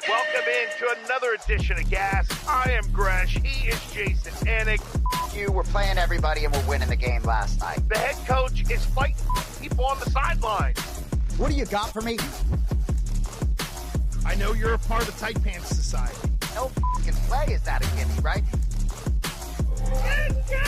Welcome into another edition of Gas. I am Gresh. He is Jason Anik. You were playing everybody and we're winning the game last night. The head coach is fighting people on the sidelines. What do you got for me? I know you're a part of the Tight Pants Society. No f***ing play is that a gimme, right? Let's go!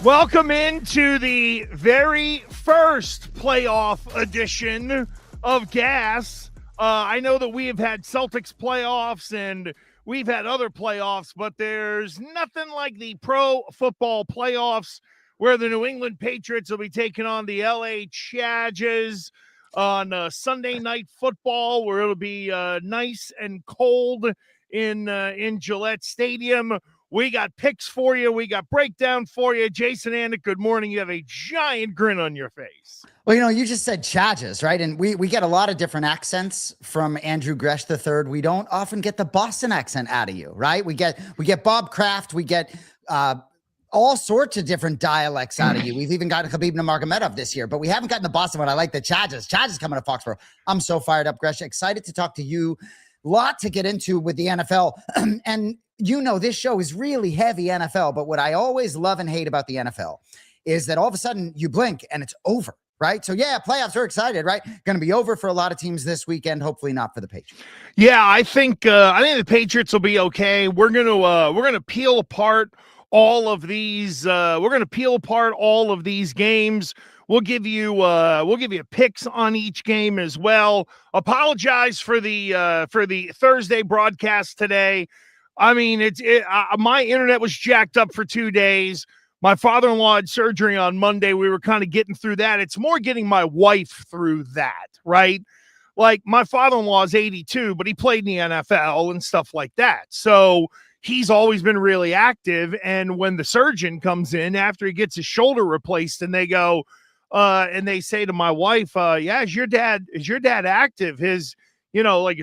Welcome into the very first playoff edition of Gas. I know that we have had Celtics playoffs and we've had other playoffs, but there's nothing like the pro football playoffs where the New England Patriots will be taking on the LA Chargers on Sunday Night Football, where it'll be nice and cold in Gillette Stadium. We got picks for you. We got breakdown for you. Jason Anik, good morning. You have a giant grin on your face. Well, you know, you just said Chargers, right? And we get a lot of different accents from Andrew Gresh III. We don't often get the Boston accent out of you, right? We get Bob Kraft. We get all sorts of different dialects out of you. We've even got Khabib Nurmagomedov this year, but we haven't gotten the Boston one. I like the Chargers. Chargers coming to Foxborough. I'm so fired up, Gresh. Excited to talk to you. Lot to get into with the NFL. And you know, this show is really heavy NFL, but what I always love and hate about the NFL is that all of a sudden you blink and it's over, right? So yeah, playoffs are excited, right? Going to be over for a lot of teams this weekend, hopefully not for the Patriots. Yeah, I think the Patriots will be okay. We're going to peel apart all of these games. We'll give you picks on each game as well. Apologize for the Thursday broadcast today. I mean, my internet was jacked up for 2 days. My father-in-law had surgery on Monday. We were kind of getting through that. It's more getting my wife through that, right? Like, my father-in-law is 82, but he played in the NFL and stuff like that. So he's always been really active. And when the surgeon comes in after he gets his shoulder replaced and they go, and they say to my wife, yeah, is your dad active? His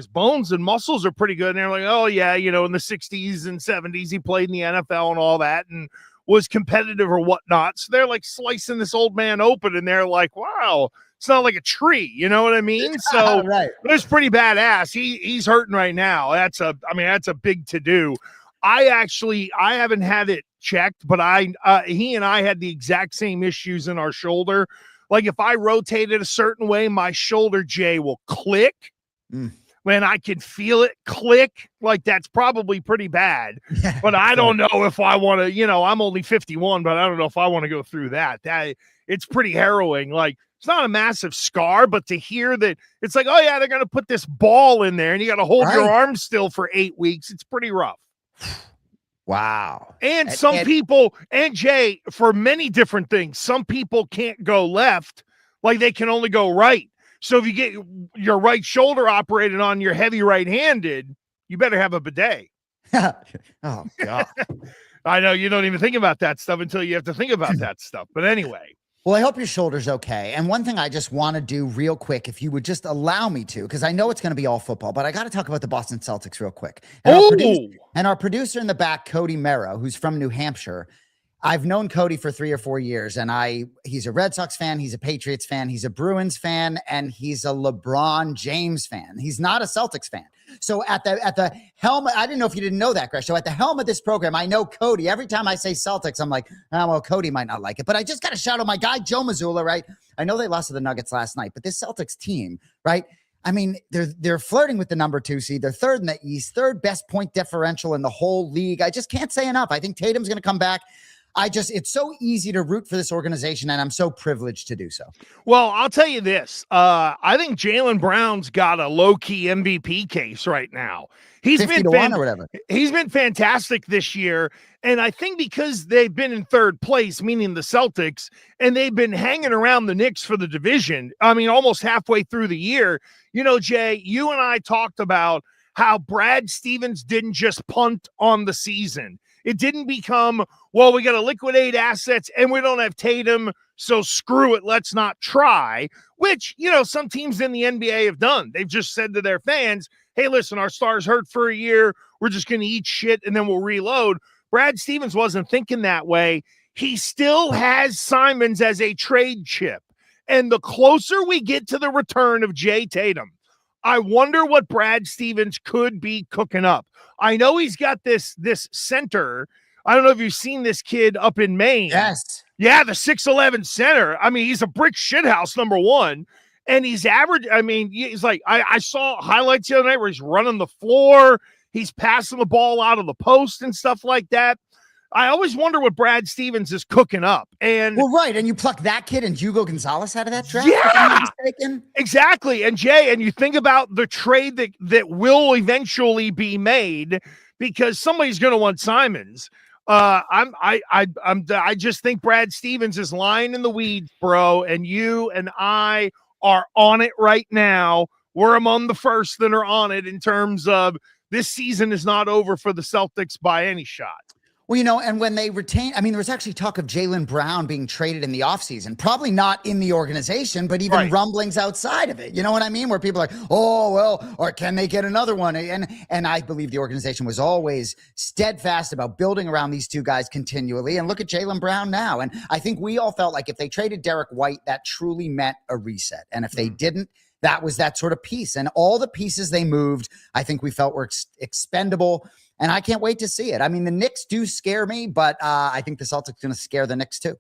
bones and muscles are pretty good. And they're like, oh yeah, in the 60s and 70s, he played in the NFL and all that and was competitive or whatnot. So they're like slicing this old man open and they're like, wow, it's not like a tree. You know what I mean? So right. It's pretty badass. He's hurting right now. That's a big to-do. I haven't had it checked, but he and I had the exact same issues in our shoulder. Like if I rotate it a certain way, my shoulder, Jay, will click. When I can feel it click, like that's probably pretty bad. But I don't know if I want to, I'm only 51, but I don't know if I want to go through that. It's pretty harrowing. Like it's not a massive scar, but to hear that it's like, oh yeah, they're going to put this ball in there and you got to hold your arm still for 8 weeks. It's pretty rough. Wow. And some people, and Jay, for many different things, some people can't go left, like they can only go right. So if you get your right shoulder operated on, you're heavy right-handed, you better have a bidet. Oh, God. I know you don't even think about that stuff until you have to think about that stuff. But anyway. Well, I hope your shoulder's okay. And one thing I just want to do real quick, if you would just allow me to, because I know it's going to be all football, but I got to talk about the Boston Celtics real quick. And our producer in the back, Cody Merrow, who's from New Hampshire, I've known Cody for 3 or 4 years, and he's a Red Sox fan, he's a Patriots fan, he's a Bruins fan, and he's a LeBron James fan. He's not a Celtics fan. So at the helm, I didn't know if you didn't know that, Gresh. So at the helm of this program, I know Cody. Every time I say Celtics, I'm like, oh, well, Cody might not like it. But I just got to shout out my guy, Joe Mazzulla, right? I know they lost to the Nuggets last night, but this Celtics team, right? I mean, they're flirting with the number 2 seed. They're third in the East, third best point differential in the whole league. I just can't say enough. I think Tatum's going to come back. It's so easy to root for this organization, and I'm so privileged to do so. Well, I'll tell you this. I think Jaylen Brown's got a low-key MVP case right now. He's 50 to 1 or whatever. He's been fantastic this year, and I think because they've been in third place, meaning the Celtics, and they've been hanging around the Knicks for the division, I mean, almost halfway through the year. Jay, you and I talked about how Brad Stevens didn't just punt on the season. It didn't become, well, we got to liquidate assets and we don't have Tatum, so screw it, let's not try, which, some teams in the NBA have done. They've just said to their fans, hey, listen, our star's hurt for a year. We're just going to eat shit and then we'll reload. Brad Stevens wasn't thinking that way. He still has Simons as a trade chip. And the closer we get to the return of Jay Tatum, I wonder what Brad Stevens could be cooking up. I know he's got this center. I don't know if you've seen this kid up in Maine. Yes. Yeah, the 6'11 center. I mean, he's a brick shithouse, number one. And he's average. I mean, he's like, I saw highlights the other night where he's running the floor. He's passing the ball out of the post and stuff like that. I always wonder what Brad Stevens is cooking up. And well, right. And you pluck that kid and Hugo Gonzalez out of that draft? Yeah, exactly. And Jay, and you think about the trade that will eventually be made because somebody's going to want Simons. I just think Brad Stevens is lying in the weeds, bro. And you and I are on it right now. We're among the first that are on it in terms of this season is not over for the Celtics by any shot. Well, you know, and when they retain, I mean, there was actually talk of Jaylen Brown being traded in the offseason, probably not in the organization, but even rumblings outside of it. You know what I mean? Where people are like, oh, well, or can they get another one? And I believe the organization was always steadfast about building around these two guys continually. And look at Jaylen Brown now. And I think we all felt like if they traded Derek White, that truly meant a reset. And if they didn't, that was that sort of piece. And all the pieces they moved, I think we felt were expendable. And I can't wait to see it. I mean, the Knicks do scare me, but I think the Celtics going to scare the Knicks too.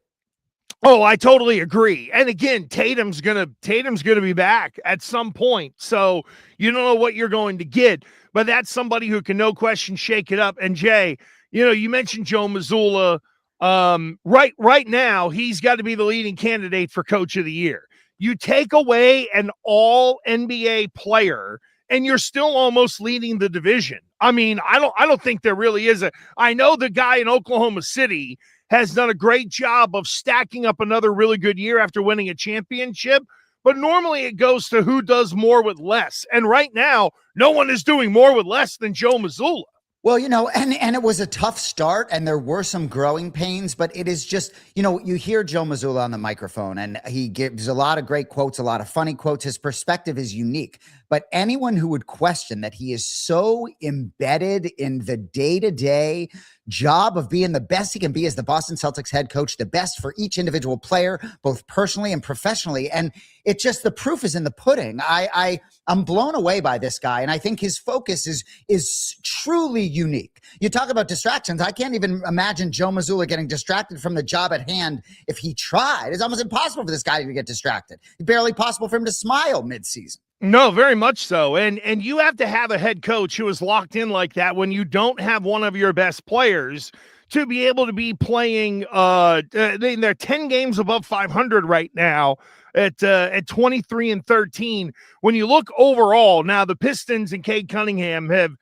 Oh, I totally agree. And again, Tatum's gonna be back at some point. So you don't know what you're going to get, but that's somebody who can no question shake it up. And Jay, you know, you mentioned Joe Mazzulla. Right now, he's got to be the leading candidate for Coach of the Year. You take away an all NBA player, and you're still almost leading the division. I mean, I don't think there really is I know the guy in Oklahoma City has done a great job of stacking up another really good year after winning a championship, but normally it goes to who does more with less. And right now, no one is doing more with less than Joe Mazzulla. Well, you know, and it was a tough start and there were some growing pains, but it is just, you know, you hear Joe Mazzulla on the microphone and he gives a lot of great quotes, a lot of funny quotes. His perspective is unique, but anyone who would question that he is so embedded in the day-to-day job of being the best he can be as the Boston Celtics head coach, the best for each individual player, both personally and professionally. And it's just the proof is in the pudding. I'm blown away by this guy. And I think his focus is truly unique. You talk about distractions. I can't even imagine Joe Mazzulla getting distracted from the job at hand if he tried. It's almost impossible for this guy to get distracted. It's barely possible for him to smile midseason. No, very much so. And you have to have a head coach who is locked in like that when you don't have one of your best players to be able to be playing. They're 10 games above 500 right now at 23-13. When you look overall, now the Pistons and Cade Cunningham have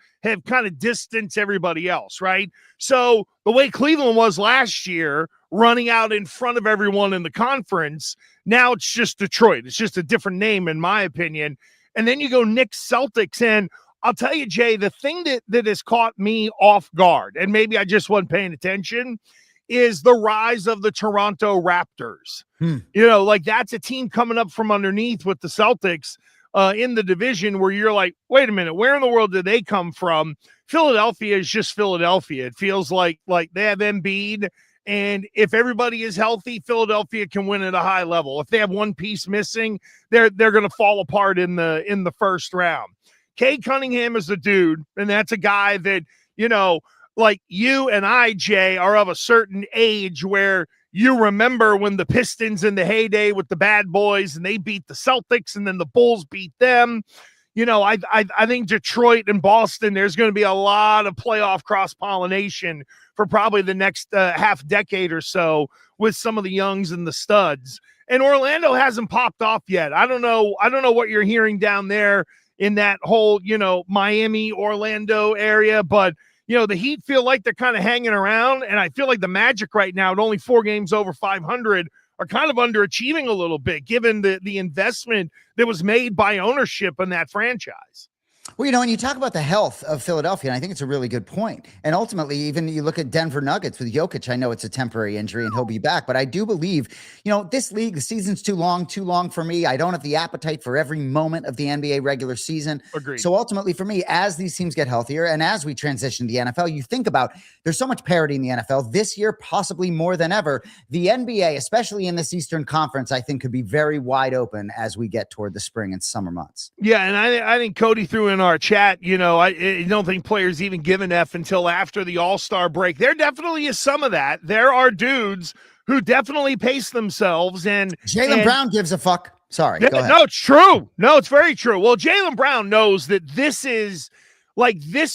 kind of distanced everybody else, right? So the way Cleveland was last year, running out in front of everyone in the conference, now it's just Detroit. It's just a different name, in my opinion. And then you go Knicks Celtics, and I'll tell you, Jay, the thing that has caught me off guard, and maybe I just wasn't paying attention, is the rise of the Toronto Raptors. You know, like that's a team coming up from underneath with the Celtics in the division where you're like, wait a minute, where in the world did they come from? Philadelphia is just Philadelphia. It feels like they have Embiid, and if everybody is healthy, Philadelphia can win at a high level. If they have one piece missing, they're going to fall apart in the first round. Cade Cunningham is a dude, and that's a guy that, you know, like you and I, Jay, are of a certain age where you remember when the Pistons in the heyday with the bad boys and they beat the Celtics and then the Bulls beat them. You know, I think Detroit and Boston, there's going to be a lot of playoff cross-pollination for probably the next half decade or so with some of the youngs and the studs. And Orlando hasn't popped off yet. I don't know what you're hearing down there in that whole, you know, Miami, Orlando area, but you know, the Heat feel like they're kind of hanging around, and I feel like the Magic right now, at only 4 games over 500, are kind of underachieving a little bit, given the investment that was made by ownership in that franchise. Well, when you talk about the health of Philadelphia, and I think it's a really good point. And ultimately, even you look at Denver Nuggets with Jokic, I know it's a temporary injury and he'll be back, but I do believe, this league, the season's too long for me. I don't have the appetite for every moment of the NBA regular season. Agreed. So ultimately for me, as these teams get healthier and as we transition to the NFL, you think about there's so much parity in the NFL this year, possibly more than ever. The NBA, especially in this Eastern Conference, I think could be very wide open as we get toward the spring and summer months. Yeah, and I think Cody threw in our chat, I don't think players even give an F until after the All-Star break. There definitely is some of that. There are dudes who definitely pace themselves. And Jaylen Brown gives a fuck. Sorry, go ahead. No, it's true. No, it's very true. Well, Jaylen Brown knows that this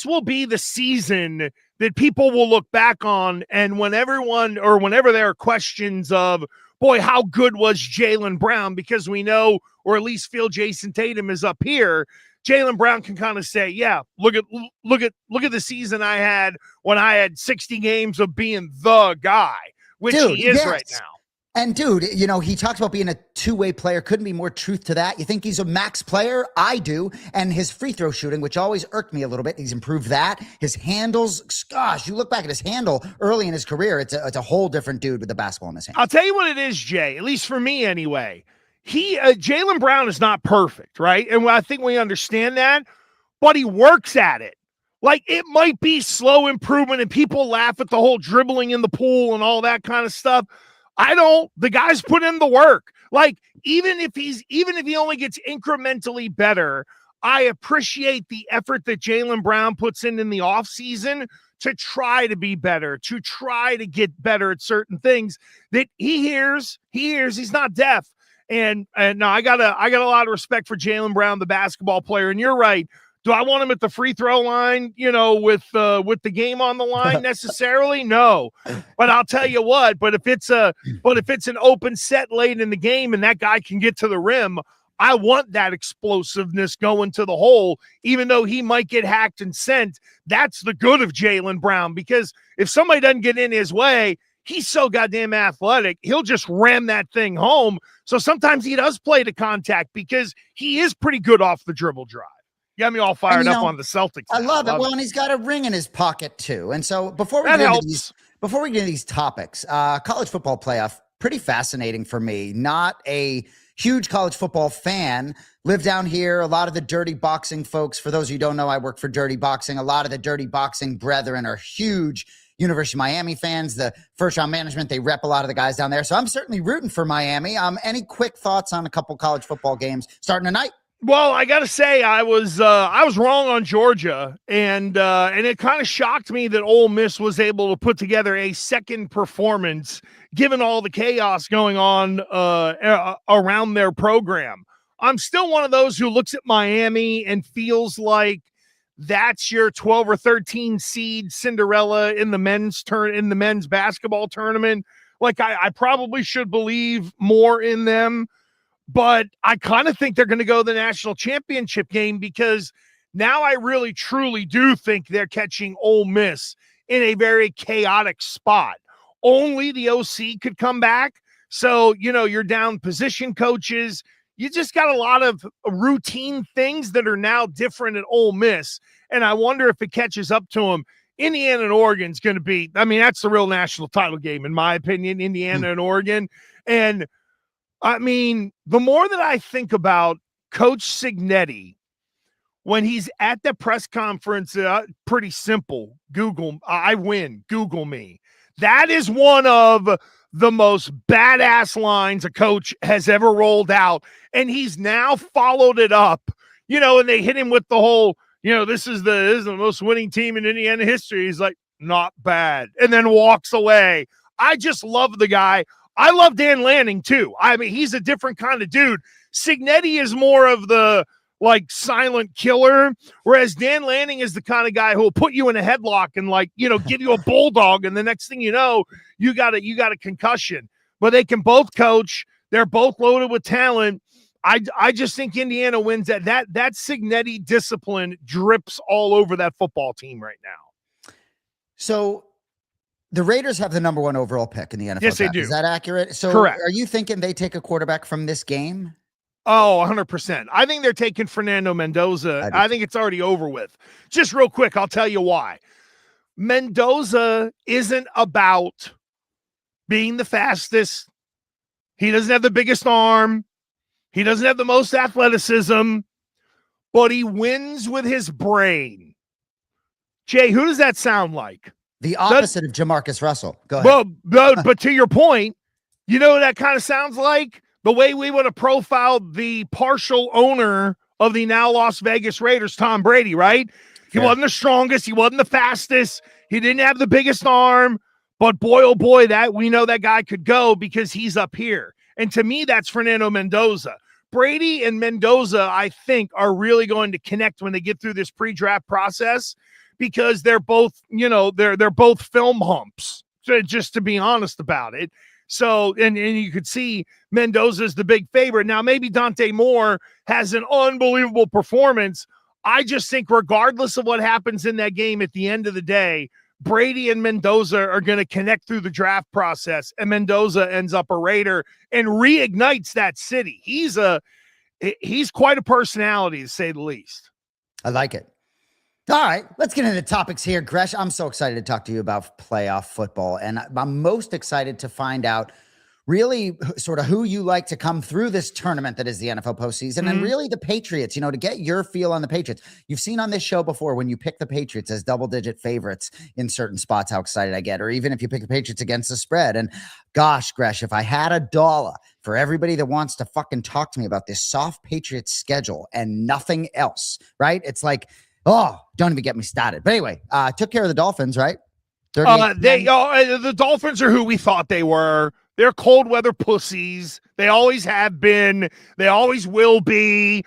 will be the season that people will look back on, and whenever there are questions of, boy, how good was Jaylen Brown? Because we know, or at least feel, Jason Tatum is up here. Jaylen Brown can kind of say, yeah, look at the season I had when I had 60 games of being the guy, which he is right now. And dude, he talks about being a two-way player. Couldn't be more truth to that. You think he's a max player? I do. And his free throw shooting, which always irked me a little bit, he's improved that. His handles, gosh, you look back at his handle early in his career, it's a whole different dude with the basketball in his hand. I'll tell you what it is, Jay, at least for me anyway. Jaylen Brown is not perfect, right? And I think we understand that, but he works at it. Like, it might be slow improvement and people laugh at the whole dribbling in the pool and all that kind of stuff. I don't. The guy's put in the work. Like, even if he only gets incrementally better, I appreciate the effort that Jaylen Brown puts in the offseason to try to be better, to try to get better at certain things that he hears. He's not deaf. And no, I got a lot of respect for Jaylen Brown, the basketball player. And you're right. Do I want him at the free throw line, with the game on the line necessarily? No, but I'll tell you what. But if it's an open set late in the game and that guy can get to the rim, I want that explosiveness going to the hole, even though he might get hacked and sent. That's the good of Jaylen Brown, because if somebody doesn't get in his way, he's so goddamn athletic, he'll just ram that thing home. So sometimes he does play to contact because he is pretty good off the dribble drive. Got me all fired up on the Celtics. I love it. Well, and he's got a ring in his pocket too. And so before we get into these topics, college football playoff, pretty fascinating for me. Not a huge college football fan. Live down here. A lot of the Dirty Boxing folks, for those of you who don't know, I work for Dirty Boxing. A lot of the Dirty Boxing brethren are huge University of Miami fans. The first round management, they rep a lot of the guys down there. So I'm certainly rooting for Miami. Any quick thoughts on a couple college football games starting tonight? Well, I got to say, I was wrong on Georgia, and it kind of shocked me that Ole Miss was able to put together a second performance, given all the chaos going on around their program. I'm still one of those who looks at Miami and feels like that's your 12 or 13 seed Cinderella in the men's basketball tournament. Like, I probably should believe more in them. But I kind of think they're going to go to the national championship game, because now I really, truly do think they're catching Ole Miss in a very chaotic spot. Only the OC could come back. So, you're down position coaches. You just got a lot of routine things that are now different at Ole Miss. And I wonder if it catches up to them. Indiana and Oregon's going to be, that's the real national title game, in my opinion, Indiana and Oregon. And the more that I think about Coach Cignetti, when he's at the press conference, pretty simple. I win. Google me. That is one of the most badass lines a coach has ever rolled out. And he's now followed it up, and they hit him with the whole, this is the most winning team in Indiana history. He's like, not bad. And then walks away. I just love the guy. I love Dan Lanning too. He's a different kind of dude. Cignetti is more of the silent killer, whereas Dan Lanning is the kind of guy who will put you in a headlock and give you a bulldog, and the next thing you know, you got a concussion. But they can both coach. They're both loaded with talent. I just think Indiana wins that. That Cignetti discipline drips all over that football team right now. So the Raiders have the number 1 overall pick in the NFL. Yes, they do. Is that accurate? So correct. Are you thinking they take a quarterback from this game? Oh, 100%. I think they're taking Fernando Mendoza. I think it's already over with. Just real quick, I'll tell you why. Mendoza isn't about being the fastest. He doesn't have the biggest arm. He doesn't have the most athleticism, but he wins with his brain. Jay, who does that sound like? The opposite of Jamarcus Russell. Go ahead. But to your point, you know what that kind of sounds like? The way we would have profiled the partial owner of the now Las Vegas Raiders, Tom Brady, right? He wasn't the strongest. He wasn't the fastest. He didn't have the biggest arm. But boy, oh boy, that we know that guy could go because he's up here. And to me, that's Fernando Mendoza. Brady and Mendoza, I think, are really going to connect when they get through this pre-draft process because they're both, they're both film humps, so just to be honest about it. So, and you could see Mendoza's the big favorite. Now, maybe Dante Moore has an unbelievable performance. I just think regardless of what happens in that game at the end of the day, Brady and Mendoza are going to connect through the draft process, and Mendoza ends up a Raider and reignites that city. He's quite a personality, to say the least. I like it. All right, let's get into topics here. Gresh, I'm so excited to talk to you about playoff football, and I'm most excited to find out really sort of who you like to come through this tournament that is the NFL postseason, and really the Patriots, to get your feel on the Patriots. You've seen on this show before when you pick the Patriots as double-digit favorites in certain spots, how excited I get, or even if you pick the Patriots against the spread. And gosh, Gresh, if I had $1 for everybody that wants to fucking talk to me about this soft Patriots schedule and nothing else, right? It's like, oh, don't even get me started. But anyway, took care of the Dolphins, right? The Dolphins are who we thought they were. They're cold weather pussies. They always have been. They always will be.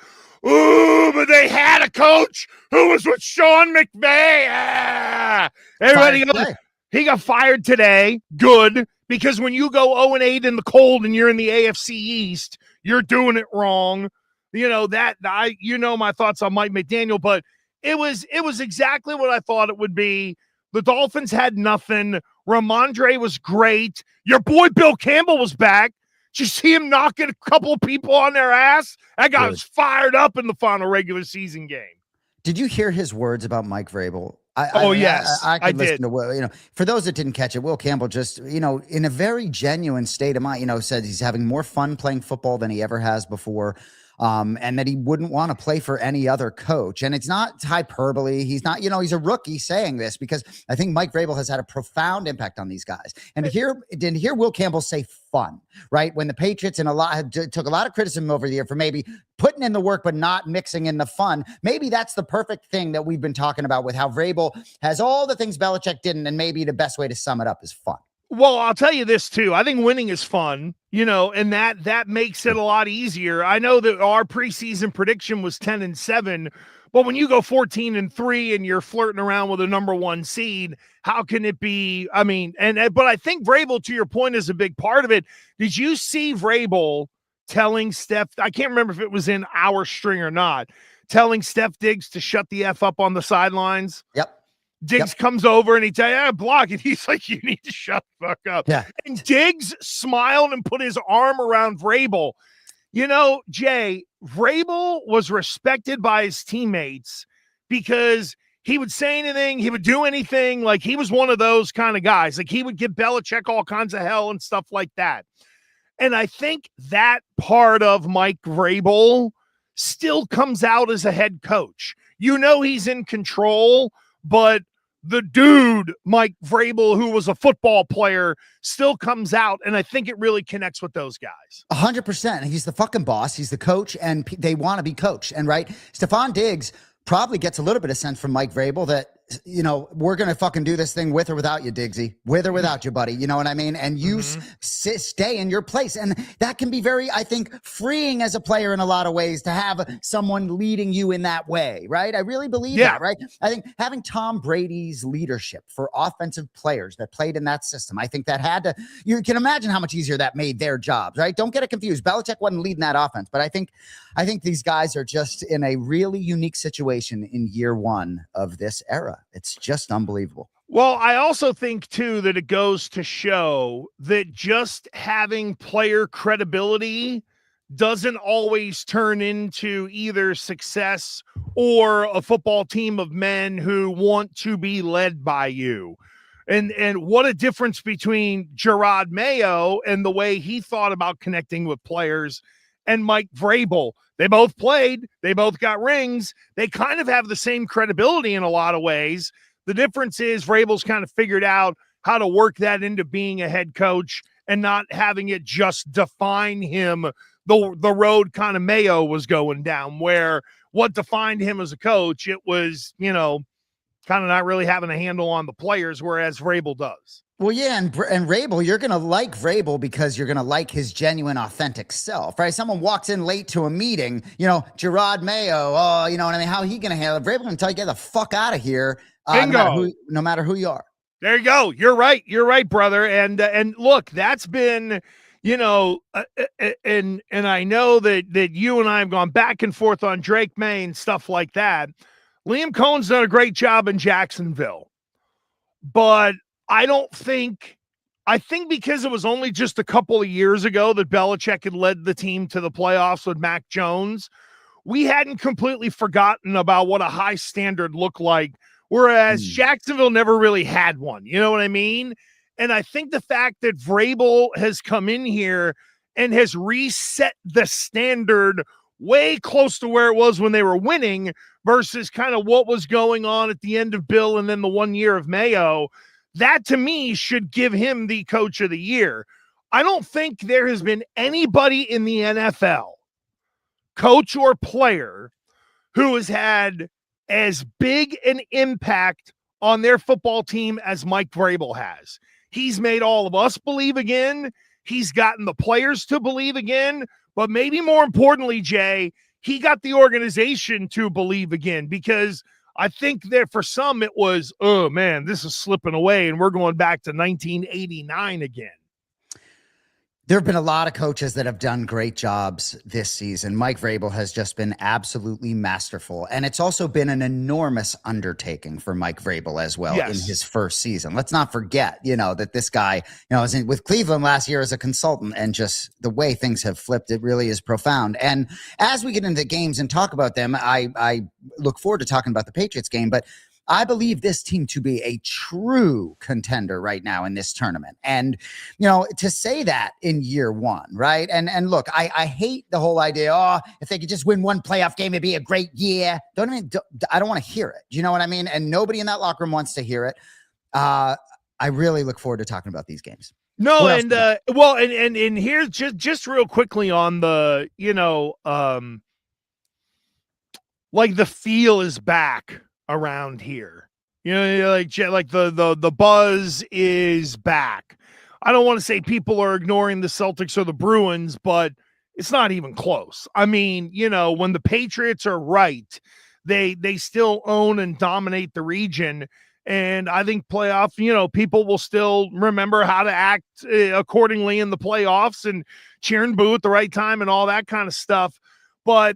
Ooh, but they had a coach who was with Sean McVay. Everybody goes, he got fired today. Good, because when you go 0-8 in the cold and you're in the AFC East, you're doing it wrong. My thoughts on Mike McDaniel, but it was exactly what I thought it would be. The Dolphins had nothing. Rhamondre was great. Your boy Bill Campbell was back. Did you see him knocking a couple of people on their ass? That guy was fired up in the final regular season game. Did you hear his words about Mike Vrabel? Yes, I did. For those that didn't catch it, Will Campbell just, in a very genuine state of mind, said he's having more fun playing football than he ever has before. And that he wouldn't want to play for any other coach. And it's not hyperbole. He's not, he's a rookie saying this because I think Mike Vrabel has had a profound impact on these guys. And to hear Will Campbell say fun, right? When the Patriots took a lot of criticism over the year for maybe putting in the work, but not mixing in the fun. Maybe that's the perfect thing that we've been talking about with how Vrabel has all the things Belichick didn't. And maybe the best way to sum it up is fun. Well, I'll tell you this too. I think winning is fun, and that makes it a lot easier. I know that our preseason prediction was 10-7, but when you go 14-3 and you're flirting around with a number 1 seed, how can it be? I mean, but I think Vrabel, to your point, is a big part of it. Did you see Vrabel telling Steph? I can't remember if it was in our string or not. Telling Steph Diggs to shut the F up on the sidelines. Yep. Diggs comes over and he tells you, block it. He's like, you need to shut the fuck up. Yeah. And Diggs smiled and put his arm around Vrabel. Jay, Vrabel was respected by his teammates because he would say anything, he would do anything. Like, he was one of those kind of guys. Like, he would give Belichick all kinds of hell and stuff like that. And I think that part of Mike Vrabel still comes out as a head coach. He's in control, but the dude, Mike Vrabel, who was a football player, still comes out, and I think it really connects with those guys. 100%. He's the fucking boss. He's the coach, and they want to be coached. And, right, Stephon Diggs probably gets a little bit of sense from Mike Vrabel that, we're going to fucking do this thing with or without you, Diggsy. With or without you, buddy. You know what I mean? And you stay in your place. And that can be very, I think, freeing as a player in a lot of ways to have someone leading you in that way, right? I really believe that, right? I think having Tom Brady's leadership for offensive players that played in that system, I think that had to, you can imagine how much easier that made their jobs, right? Don't get it confused. Belichick wasn't leading that offense, but I think these guys are just in a really unique situation in year 1 of this era. It's just unbelievable. Well, I also think, too, that it goes to show that just having player credibility doesn't always turn into either success or a football team of men who want to be led by you. And what a difference between Gerard Mayo and the way he thought about connecting with players and Mike Vrabel. They both played. They both got rings. They kind of have the same credibility in a lot of ways. The difference is Vrabel's kind of figured out how to work that into being a head coach and not having it just define him the road kind of Mayo was going down, where what defined him as a coach, it was, kind of not really having a handle on the players, whereas Vrabel does. Well, yeah, and Vrabel, you're going to like Vrabel because you're going to like his genuine, authentic self, right? Someone walks in late to a meeting, Gerard Mayo, you know what I mean? How he going to handle it? Vrabel going to tell you, get the fuck out of here, no matter who you are. There you go. You're right. You're right, brother. And look, that's been, and I know that you and I have gone back and forth on Drake May and stuff like that. Liam Cohen's done a great job in Jacksonville, but I think because it was only just a couple of years ago that Belichick had led the team to the playoffs with Mac Jones, we hadn't completely forgotten about what a high standard looked like, whereas Jacksonville never really had one. You know what I mean? And I think the fact that Vrabel has come in here and has reset the standard way close to where it was when they were winning versus kind of what was going on at the end of Bill and then the 1 year of Mayo, that to me should give him the coach of the year. I don't think there has been anybody in the NFL, coach or player, who has had as big an impact on their football team as Mike Vrabel has. He's made all of us believe again. He's gotten the players to believe again. But maybe more importantly, Jay, he got the organization to believe again, because I think that for some it was, oh, man, this is slipping away and we're going back to 1989 again. There have been a lot of coaches that have done great jobs this season. Mike Vrabel has just been absolutely masterful. And it's also been an enormous undertaking for Mike Vrabel as well in his first season. Let's not forget, that this guy, was with Cleveland last year as a consultant, and just the way things have flipped, it really is profound. And as we get into games and talk about them, I look forward to talking about the Patriots game, but I believe this team to be a true contender right now in this tournament. And, to say that in year one, right? And look, I hate the whole idea, if they could just win one playoff game, it'd be a great year. I don't want to hear it. Do you know what I mean? And nobody in that locker room wants to hear it. I really look forward to talking about these games. No, and here's just real quickly on the, like the feel is back around here, like the buzz is back. I don't want to say people are ignoring the Celtics or the Bruins, but it's not even close. I mean, when the Patriots are right, they still own and dominate the region. And I think playoff, people will still remember how to act accordingly in the playoffs and cheer and boo at the right time and all that kind of stuff. But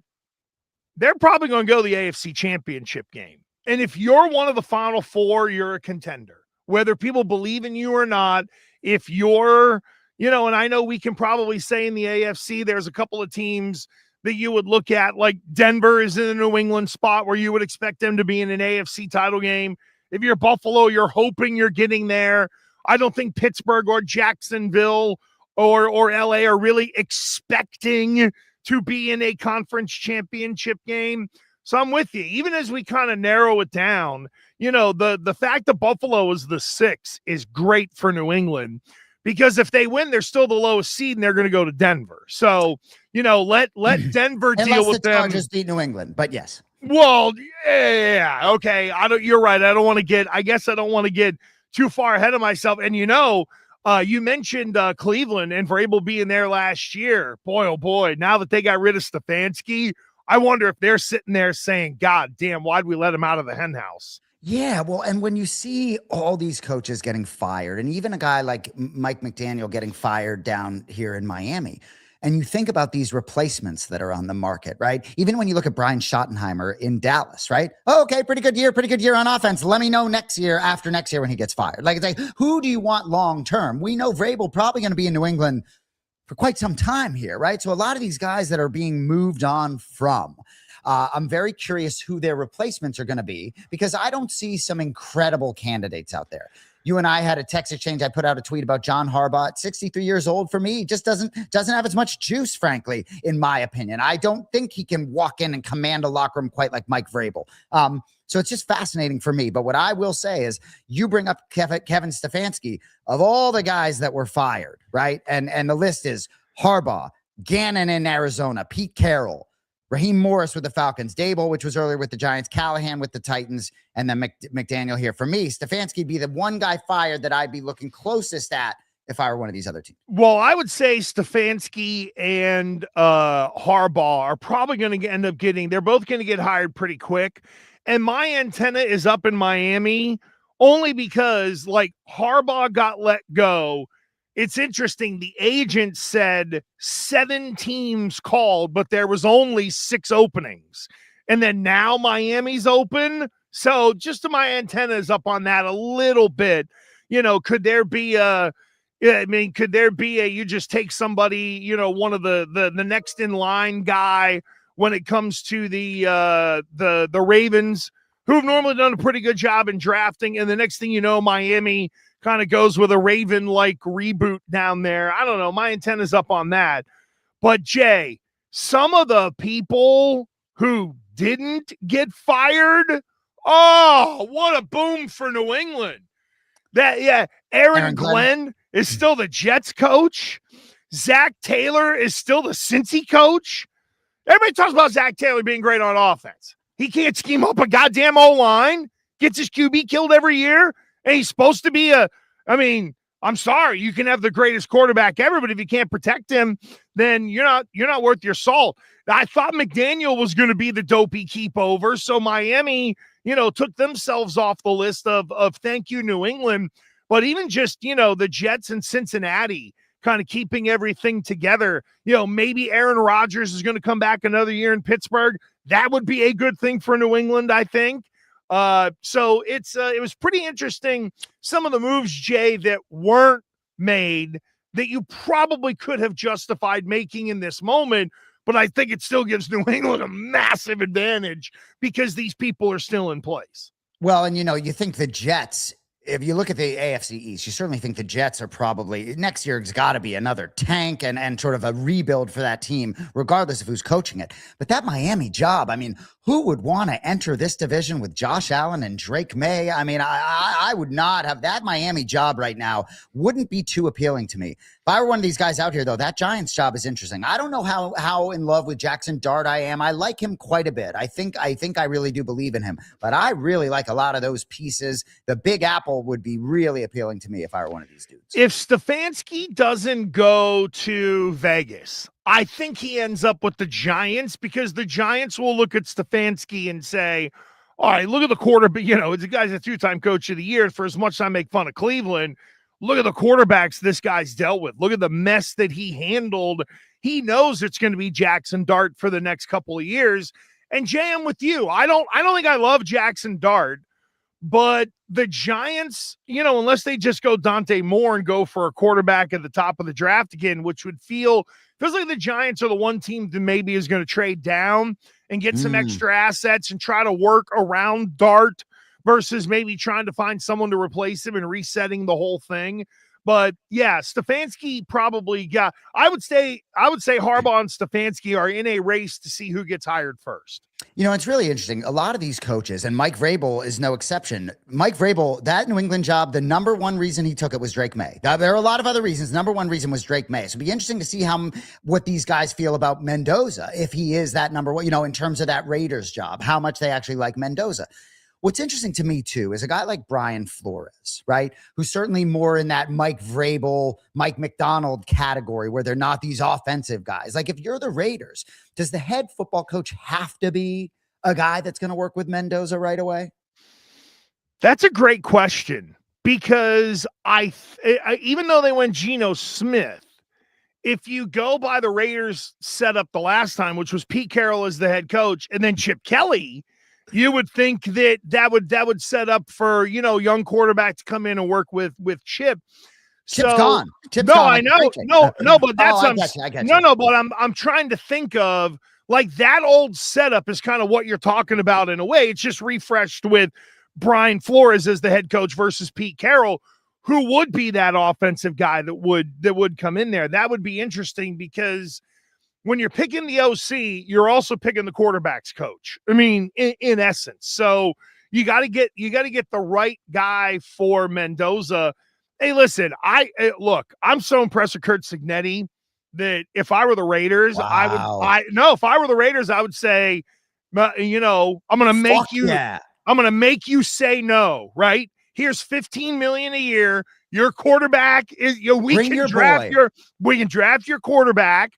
they're probably going to go to the AFC Championship game. And if you're one of the Final Four, you're a contender, whether people believe in you or not. If you're, and I know we can probably say in the AFC, there's a couple of teams that you would look at, like Denver is in a New England spot where you would expect them to be in an AFC title game. If you're Buffalo, you're hoping you're getting there. I don't think Pittsburgh or Jacksonville or LA are really expecting to be in a conference championship game. So I'm with you. Even as we kind of narrow it down, the fact that Buffalo is the 6 is great for New England, because if they win, they're still the lowest seed and they're going to go to Denver. So, let Denver deal with them. Unless the Chargers beat New England, but yes. Well, yeah, okay. You're right. I don't want to get too far ahead of myself. And you mentioned Cleveland and Vrabel being there last year. Boy, oh boy, now that they got rid of Stefanski, I wonder if they're sitting there saying, God damn, why'd we let him out of the henhouse? Yeah, well, and when you see all these coaches getting fired, and even a guy like Mike McDaniel getting fired down here in Miami, and you think about these replacements that are on the market, right? Even when you look at Brian Schottenheimer in Dallas, right? Oh, okay, pretty good year on offense. Let me know after next year when he gets fired. Like, it's like, who do you want long-term? We know Vrabel probably going to be in New England for quite some time here, right? So a lot of these guys that are being moved on from, I'm very curious who their replacements are going to be, because I don't see some incredible candidates out there. You and I had a text exchange. I put out a tweet about John Harbaugh at 63 years old. For me, he just doesn't have as much juice, frankly, in my opinion. I don't think he can walk in and command a locker room quite like Mike Vrabel. So it's just fascinating for me. But what I will say is, you bring up Kevin Stefanski, of all the guys that were fired, right? And the list is Harbaugh, Gannon in Arizona, Pete Carroll, Raheem Morris with the Falcons, Dable, which was earlier with the Giants, Callahan with the Titans, and then McDaniel here. For me, Stefanski would be the one guy fired that I'd be looking closest at if I were one of these other teams. Well, I would say Stefanski and Harbaugh are probably going to end up they're both going to get hired pretty quick. And my antenna is up in Miami only because, like, Harbaugh got let go. It's interesting. The agent said 7 teams called, but there was only 6 openings. And then now Miami's open. So just my antenna is up on that a little bit. Could there be you just take somebody, one of the next in line guy when it comes to the Ravens, who've normally done a pretty good job in drafting, and the next thing you know, Miami kind of goes with a Raven-like reboot down there. I don't know. My antenna's up on that. But, Jay, some of the people who didn't get fired, oh, what a boom for New England. Aaron Glenn is still the Jets coach. Zach Taylor is still the Cincy coach. Everybody talks about Zach Taylor being great on offense. He can't scheme up a goddamn O-line, gets his QB killed every year, and he's supposed to be I'm sorry, you can have the greatest quarterback ever, but if you can't protect him, then you're not worth your salt. I thought McDaniel was going to be the dopey keep over, so Miami, took themselves off the list of thank you, New England. But even just, the Jets and Cincinnati kind of keeping everything together, maybe Aaron Rodgers is going to come back another year in Pittsburgh. That would be a good thing for New England, I think. So it was pretty interesting. Some of the moves, Jay, that weren't made that you probably could have justified making in this moment, but I think it still gives New England a massive advantage because these people are still in place. Well, and you think the Jets, if you look at the AFC East, you certainly think the Jets are probably next year. It's got to be another tank and sort of a rebuild for that team, regardless of who's coaching it. But that Miami job, who would want to enter this division with Josh Allen and Drake May? I would not have that. Miami job right now wouldn't be too appealing to me. If I were one of these guys out here, though, that Giants job is interesting. I don't know how in love with Jackson Dart I am. I like him quite a bit. I think I really do believe in him, but I really like a lot of those pieces. The Big Apple would be really appealing to me if I were one of these dudes. If Stefanski doesn't go to Vegas, I think he ends up with the Giants, because the Giants will look at Stefanski and say, all right, look at the quarterback. The guy's a 2-time coach of the year. For as much as I make fun of Cleveland, look at the quarterbacks this guy's dealt with. Look at the mess that he handled. He knows it's going to be Jackson Dart for the next couple of years. And Jay, I'm with you. I don't think I love Jackson Dart, but the Giants, unless they just go Dante Moore and go for a quarterback at the top of the draft again, which would feels like the Giants are the one team that maybe is going to trade down and get some extra assets and try to work around Dart versus maybe trying to find someone to replace him and resetting the whole thing. But yeah, Stefanski probably got, I would say Harbaugh and Stefanski are in a race to see who gets hired first. It's really interesting. A lot of these coaches, and Mike Vrabel is no exception. Mike Vrabel, that New England job, the number one reason he took it was Drake May. There are a lot of other reasons. Number one reason was Drake May. So it'd be interesting to see what these guys feel about Mendoza, if he is that number one, in terms of that Raiders job, how much they actually like Mendoza. What's interesting to me, too, is a guy like Brian Flores, right, who's certainly more in that Mike Vrabel, Mike McDonald category where they're not these offensive guys. Like, if you're the Raiders, does the head football coach have to be a guy that's going to work with Mendoza right away? That's a great question, because even though they went Geno Smith, if you go by the Raiders setup the last time, which was Pete Carroll as the head coach and then Chip Kelly, you would think that would set up for, young quarterback to come in and work with Chip. Chip's So gone. Chip's no, gone I like know. the No, but that's I got no, you. no, but I'm trying to think of like that old setup is kind of what you're talking about in a way. It's just refreshed with Brian Flores as the head coach versus Pete Carroll, who would be that offensive guy that would come in there. That would be interesting because when you're picking the OC, you're also picking the quarterback's coach. I mean, in essence. So you got to get the right guy for Mendoza. Hey, listen, I'm so impressed with Curt Cignetti that if I were the Raiders, Wow. if I were the Raiders, I would say, I'm going to make you, I'm going to make you say no, right? Here's $15 million a year. Your quarterback is, we can draft your quarterback.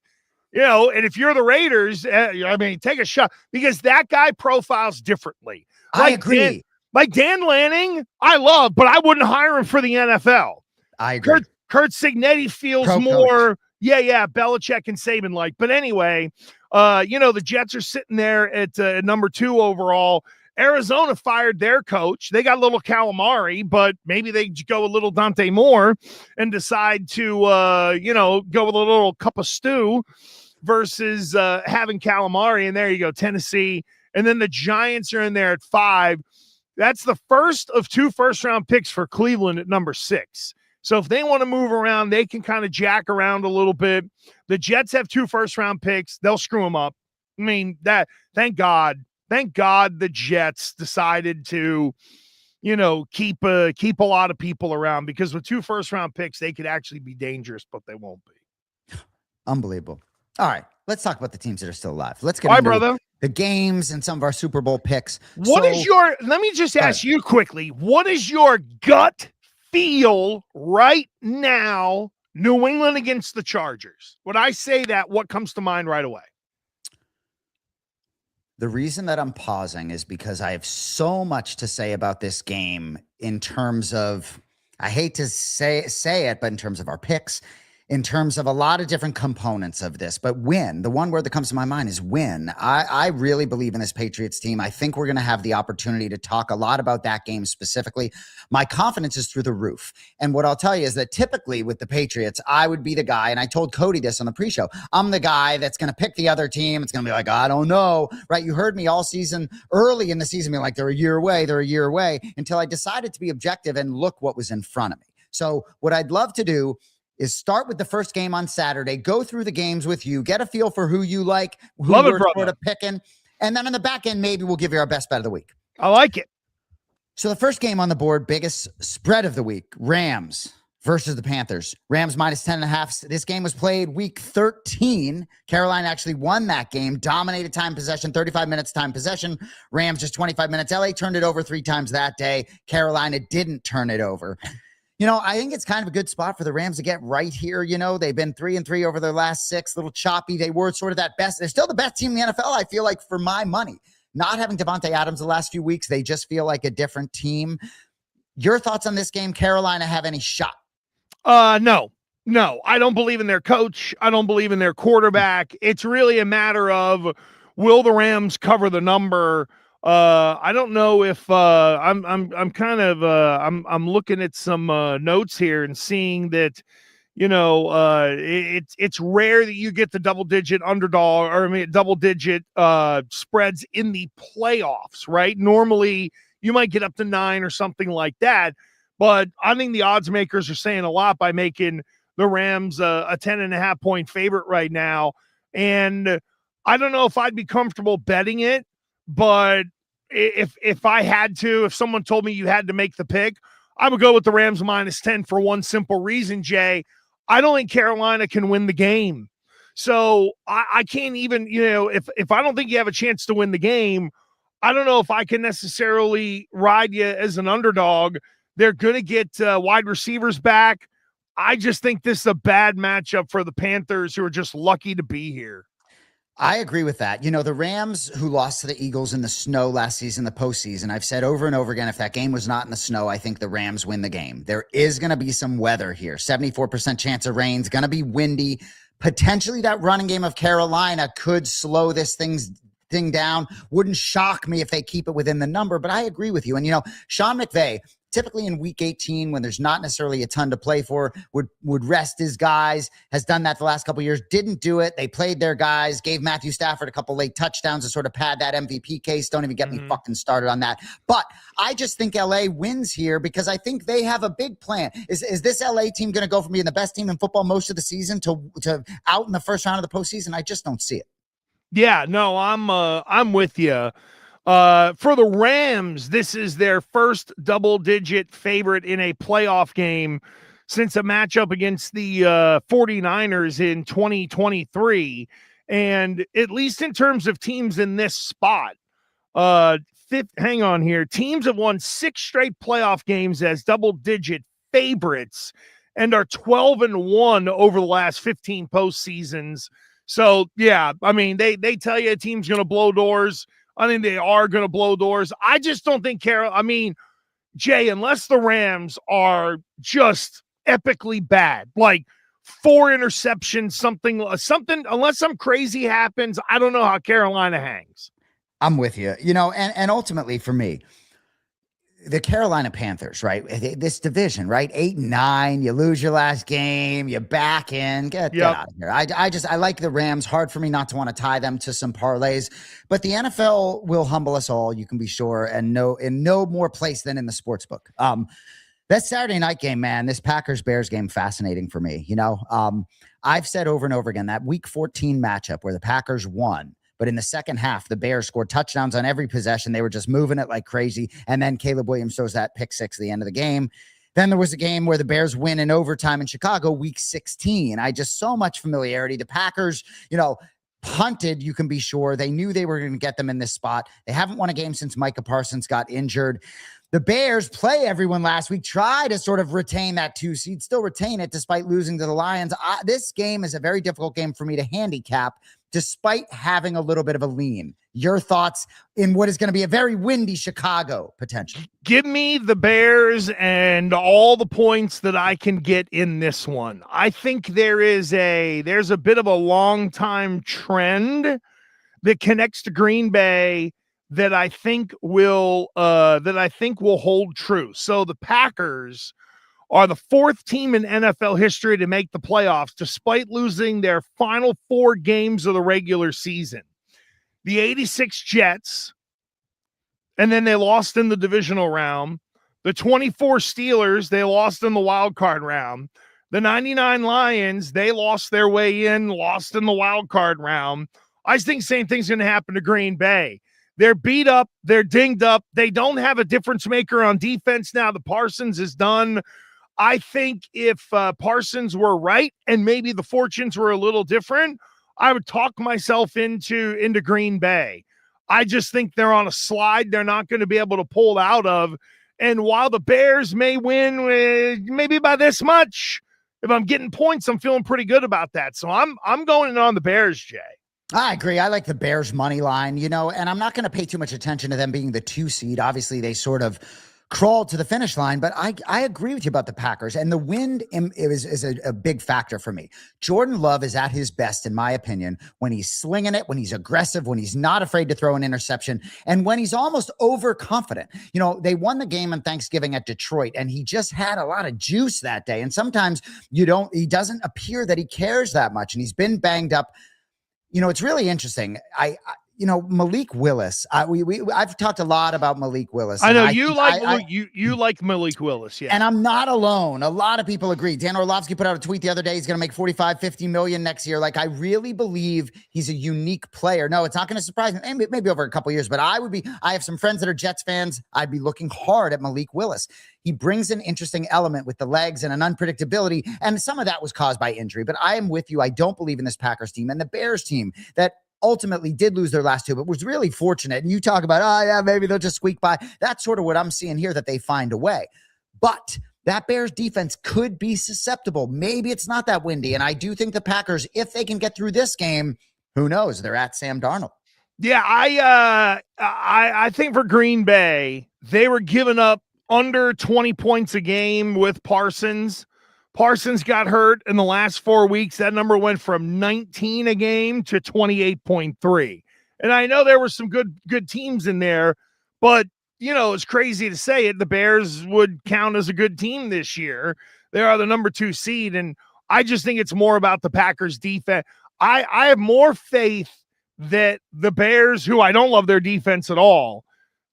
And if you're the Raiders, take a shot because that guy profiles differently. I agree. Like Dan Lanning, I love, but I wouldn't hire him for the NFL. I agree. Curt Cignetti feels more, Belichick and Saban like. But anyway, the Jets are sitting there at number 2 overall. Arizona fired their coach. They got a little Calamari, but maybe they go a little Dante Moore and decide to, go with a little cup of stew versus having Calamari. And there you go, Tennessee. And then the Giants are in there at 5. That's the first of 2 first-round picks for Cleveland at number 6. So if they want to move around, they can kind of jack around a little bit. The Jets have 2 first-round picks. They'll screw them up. I mean, thank God the Jets decided to, keep a lot of people around because with 2 first-round picks, they could actually be dangerous, but they won't be. Unbelievable. All right, let's talk about the teams that are still alive. Let's get into the games and some of our Super Bowl picks. Let me just ask you quickly, what is your gut feel right now, New England against the Chargers? When I say that, what comes to mind right away? The reason that I'm pausing is because I have so much to say about this game in terms of, I hate to say it, but in terms of our picks, in terms of a lot of different components of this, but win, the one word that comes to my mind is win. I really believe in this Patriots team. I think we're going to have the opportunity to talk a lot about that game specifically. My confidence is through the roof. And what I'll tell you is that typically with the Patriots, I would be the guy, and I told Cody this on the pre-show, I'm the guy that's going to pick the other team. It's going to be like, I don't know, right? You heard me all season, early in the season, being like, they're a year away, until I decided to be objective and look what was in front of me. So what I'd love to do is start with the first game on Saturday, go through the games with you, get a feel for who you like, who we're sort of picking, and then on the back end, maybe we'll give you our best bet of the week. I like it. So the first game on the board, biggest spread of the week, Rams versus the Panthers. Rams minus 10.5. This game was played week 13. Carolina actually won that game, dominated time possession, 35 minutes time possession. Rams just 25 minutes. LA turned it over 3 times that day. Carolina didn't turn it over. I think it's kind of a good spot for the Rams to get right here. They've been 3-3 over their last 6, a little choppy. They were sort of that best. They're still the best team in the NFL, I feel like, for my money. Not having Devontae Adams the last few weeks, they just feel like a different team. Your thoughts on this game? Carolina have any shot? No, I don't believe in their coach. I don't believe in their quarterback. It's really a matter of, will the Rams cover the number? I don't know if I'm looking at some notes here and seeing that, it's rare that you get the double-digit underdog double-digit spreads in the playoffs, right? Normally you might get up to 9 or something like that, but I think the odds makers are saying a lot by making the Rams a 10.5 point favorite right now. And I don't know if I'd be comfortable betting it, but if I had to, if someone told me you had to make the pick, I would go with the Rams minus 10 for one simple reason, Jay. I don't think Carolina can win the game. So I can't even, if I don't think you have a chance to win the game, I don't know if I can necessarily ride you as an underdog. They're going to get wide receivers back. I just think this is a bad matchup for the Panthers, who are just lucky to be here. I agree with that. The Rams, who lost to the Eagles in the snow last season, the postseason, I've said over and over again, if that game was not in the snow, I think the Rams win the game. There is going to be some weather here. 74% chance of rain. It's going to be windy. Potentially that running game of Carolina could slow this thing down. Wouldn't shock me if they keep it within the number, but I agree with you. And, Sean McVay, typically in week 18 when there's not necessarily a ton to play for, would rest his guys, has done that the last couple of years, didn't do it. They played their guys, gave Matthew Stafford a couple late touchdowns to sort of pad that MVP case. Don't even get me fucking started on that. But I just think LA wins here because I think they have a big plan. Is this LA team going to go from being the best team in football most of the season to out in the first round of the postseason? I just don't see it. Yeah, no, I'm with you. For the Rams, this is their first double-digit favorite in a playoff game since a matchup against the 49ers in 2023. And at least in terms of teams in this spot, hang on here. Teams have won 6 straight playoff games as double-digit favorites and are 12-1 over the last 15 postseasons. So, yeah, I mean, they tell you a team's going to blow doors. I think they are going to blow doors. I just don't think Jay, unless the Rams are just epically bad, like 4 interceptions, something, unless some crazy happens, I don't know how Carolina hangs. I'm with you, and ultimately for me, the Carolina Panthers, right? This division, right? 8-9, you lose your last game, you back in, get out of here. I like the Rams. Hard for me not to want to tie them to some parlays, but the NFL will humble us all, you can be sure, and in no more place than in the sports book. That Saturday night game, man, this Packers-Bears game, fascinating for me. I've said over and over again that week 14 matchup where the Packers won, but in the second half, the Bears scored touchdowns on every possession. They were just moving it like crazy. And then Caleb Williams throws that pick 6 at the end of the game. Then there was a game where the Bears win in overtime in Chicago, week 16. So much familiarity. The Packers, punted, you can be sure. They knew they were going to get them in this spot. They haven't won a game since Micah Parsons got injured. The Bears play everyone last week, try to sort of retain that 2 seed, still retain it despite losing to the Lions. This game is a very difficult game for me to handicap despite having a little bit of a lean. Your thoughts in what is going to be a very windy Chicago potential? Give me the Bears and all the points that I can get in this one. I think there's a bit of a long time trend that connects to Green Bay that I think will hold true. So the Packers are the 4th team in NFL history to make the playoffs despite losing their final 4 games of the regular season. The 86 Jets, and then they lost in the divisional round. The 24 Steelers, they lost in the wild card round. The 99 Lions, they lost their way in, lost in the wild card round. I think same thing's going to happen to Green Bay. They're beat up. They're dinged up. They don't have a difference maker on defense now. The Parsons is done. I think if Parsons were right and maybe the fortunes were a little different, I would talk myself into Green Bay. I just think they're on a slide they're not going to be able to pull out of. And while the Bears may win maybe by this much, if I'm getting points, I'm feeling pretty good about that. So I'm going on the Bears, Jay. I agree. I like the Bears money line, and I'm not going to pay too much attention to them being the 2 seed. Obviously, they sort of crawled to the finish line, but I agree with you about the Packers. And the wind is a big factor for me. Jordan Love is at his best, in my opinion, when he's slinging it, when he's aggressive, when he's not afraid to throw an interception, and when he's almost overconfident. They won the game on Thanksgiving at Detroit, and he just had a lot of juice that day. And sometimes he doesn't appear that he cares that much, and he's been banged up. It's really interesting. Malik Willis. I've talked a lot about Malik Willis. I know you like Malik Willis, yeah. And I'm not alone. A lot of people agree. Dan Orlovsky put out a tweet the other day. He's going to make 45, 50 million next year. I really believe he's a unique player. No, it's not going to surprise me. Maybe over a couple of years, but I have some friends that are Jets fans. I'd be looking hard at Malik Willis. He brings an interesting element with the legs and an unpredictability, and some of that was caused by injury. But I am with you. I don't believe in this Packers team and the Bears team that ultimately did lose their last 2, but was really fortunate. And you talk about, maybe they'll just squeak by. That's sort of what I'm seeing here, that they find a way. But that Bears defense could be susceptible. Maybe it's not that windy. And I do think the Packers, if they can get through this game, who knows? They're at Sam Darnold. Yeah, I think for Green Bay, they were giving up under 20 points a game with Parsons. Parsons got hurt in the last 4 weeks. That number went from 19 a game to 28.3. And I know there were some good teams in there, but it's crazy to say it, the Bears would count as a good team this year. They are the number 2 seed, and I just think it's more about the Packers defense. I have more faith that the Bears, who I don't love their defense at all,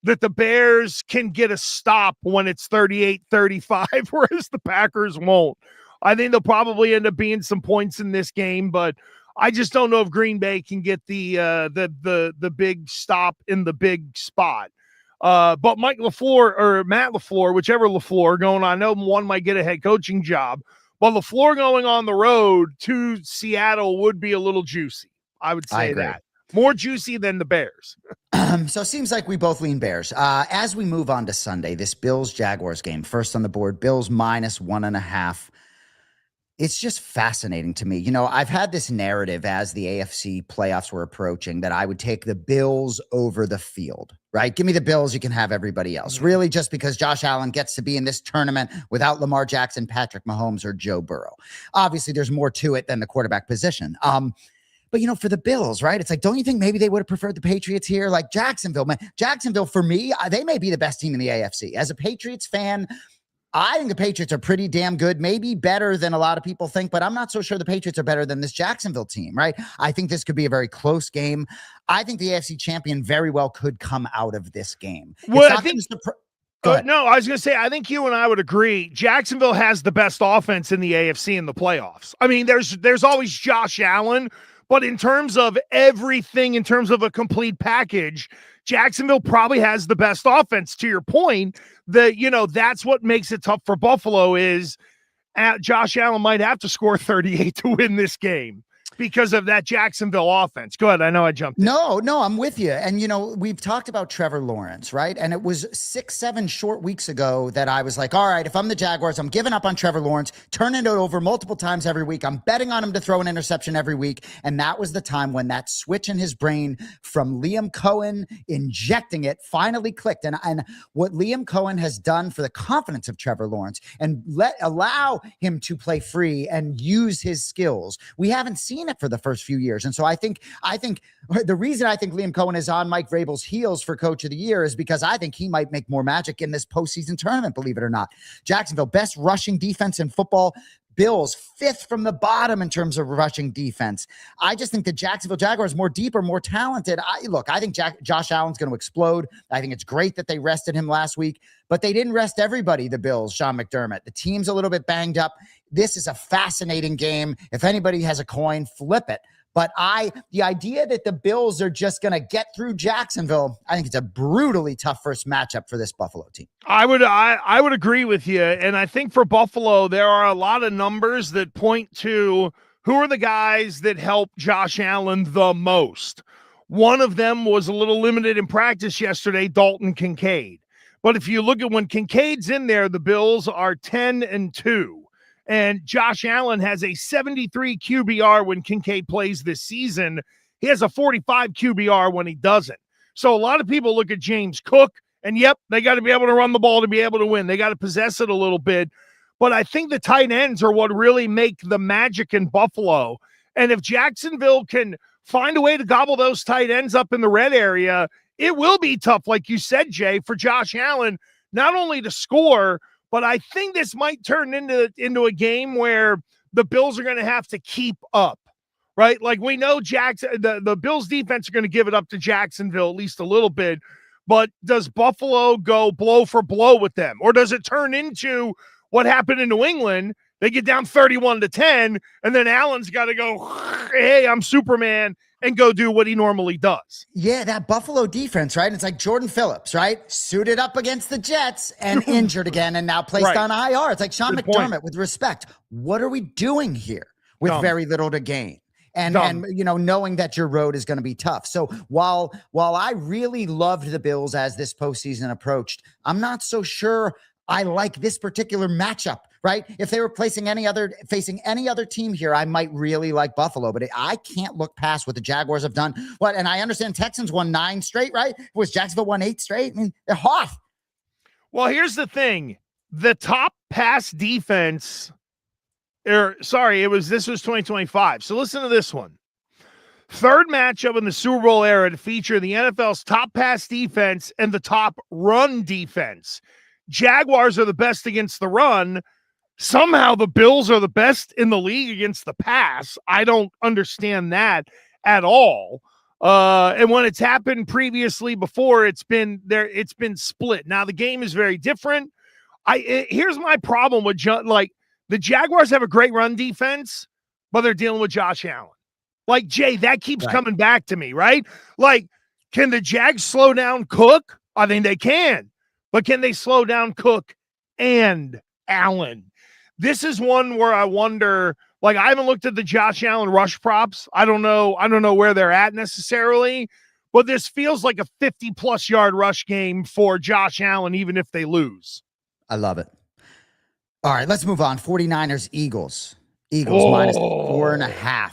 that the Bears can get a stop when it's 38-35, whereas the Packers won't. I think there'll probably end up being some points in this game, but I just don't know if Green Bay can get the big stop in the big spot. But Mike LaFleur or Matt LaFleur, whichever LaFleur going on, I know one might get a head coaching job, but LaFleur going on the road to Seattle would be a little juicy. I would say that. More juicy than the Bears. So it seems like we both lean Bears. As we move on to Sunday, this Bills-Jaguars game, first on the board, Bills -1.5. It's just fascinating to me. I've had this narrative as the AFC playoffs were approaching that I would take the Bills over the field, right? Give me the Bills. You can have everybody else. Really, just because Josh Allen gets to be in this tournament without Lamar Jackson, Patrick Mahomes, or Joe Burrow. Obviously, there's more to it than the quarterback position. But, for the Bills, right? It's like, don't you think maybe they would have preferred the Patriots here? Like Jacksonville, man. Jacksonville, for me, they may be the best team in the AFC. As a Patriots fan, I think the Patriots are pretty damn good, maybe better than a lot of people think, but I'm not so sure the Patriots are better than this Jacksonville team, right? I think this could be a very close game. I think the AFC champion very well could come out of this game. Well, I think no, I was going to say, I think you and I would agree. Jacksonville has the best offense in the AFC in the playoffs. I mean, there's always Josh Allen, but in terms of everything, in terms of a complete package, Jacksonville probably has the best offense. To your point, that's what makes it tough for Buffalo is Josh Allen might have to score 38 to win this game because of that Jacksonville offense. Go ahead. I know I jumped in. No, I'm with you. And, we've talked about Trevor Lawrence, right? And it was 6-7 short weeks ago that I was like, all right, if I'm the Jaguars, I'm giving up on Trevor Lawrence, turning it over multiple times every week. I'm betting on him to throw an interception every week. And that was the time when that switch in his brain from Liam Cohen injecting it finally clicked. And what Liam Cohen has done for the confidence of Trevor Lawrence and allow him to play free and use his skills. We haven't seen it for the first few years. And so I think the reason I think Liam Cohen is on Mike Vrabel's heels for coach of the year is because I think he might make more magic in this postseason tournament, believe it or not. Jacksonville, best rushing defense in football. Bills, 5th from the bottom in terms of rushing defense. I just think the Jacksonville Jaguars more deeper, more talented. I think Josh Allen's going to explode. I think it's great that they rested him last week, but they didn't rest everybody, the Bills, Sean McDermott. The team's a little bit banged up. This is a fascinating game. If anybody has a coin, flip it. But the idea that the Bills are just going to get through Jacksonville, I think it's a brutally tough first matchup for this Buffalo team. I would agree with you. And I think for Buffalo, there are a lot of numbers that point to who are the guys that help Josh Allen the most. One of them was a little limited in practice yesterday, Dalton Kincaid. But if you look at when Kincaid's in there, the Bills are 10-2. And Josh Allen has a 73 QBR when Kincaid plays this season. He has a 45 QBR when he doesn't. So a lot of people look at James Cook, and yep, they got to be able to run the ball to be able to win. They got to possess it a little bit. But I think the tight ends are what really make the magic in Buffalo. And if Jacksonville can find a way to gobble those tight ends up in the red area, it will be tough, like you said, Jay, for Josh Allen, not only to score, but I think this might turn into a game where the Bills are going to have to keep up, right? Like we know the Bills defense are going to give it up to Jacksonville at least a little bit, but does Buffalo go blow for blow with them? Or does it turn into what happened in New England? They get down 31-10, and then Allen's got to go, hey, I'm Superman, and go do what he normally does. Yeah, that Buffalo defense, right? It's like Jordan Phillips, right? Suited up against the Jets and injured again and now placed on IR. It's like Sean McDermott, with respect. What are we doing here with very little to gain? And knowing that your road is going to be tough. So while I really loved the Bills as this postseason approached, I'm not so sure I like this particular matchup, right? If they were facing any other team here, I might really like Buffalo, but I can't look past what the Jaguars have done. And I understand Texans won 9 straight, right? Was Jacksonville won 8 straight? I mean, they're hot. Well, here's the thing. The top pass defense, this was 2025. So listen to this one. Third matchup in the Super Bowl era to feature the NFL's top pass defense and the top run defense. Jaguars are the best against the run. Somehow the Bills are the best in the league against the pass. I don't understand that at all. And when it's happened previously before, it's been split. Now the game is very different. Here's my problem with the Jaguars have a great run defense, but they're dealing with Josh Allen. Like, Jay, that keeps coming back to me, right? Like, can the Jags slow down Cook? I think they can. But can they slow down Cook and Allen? This is one where I wonder, like, I haven't looked at the Josh Allen rush props. I don't know where they're at necessarily, but this feels like a 50-plus yard rush game for Josh Allen, even if they lose. I love it. All right, let's move on. 49ers, Eagles. Minus 4.5.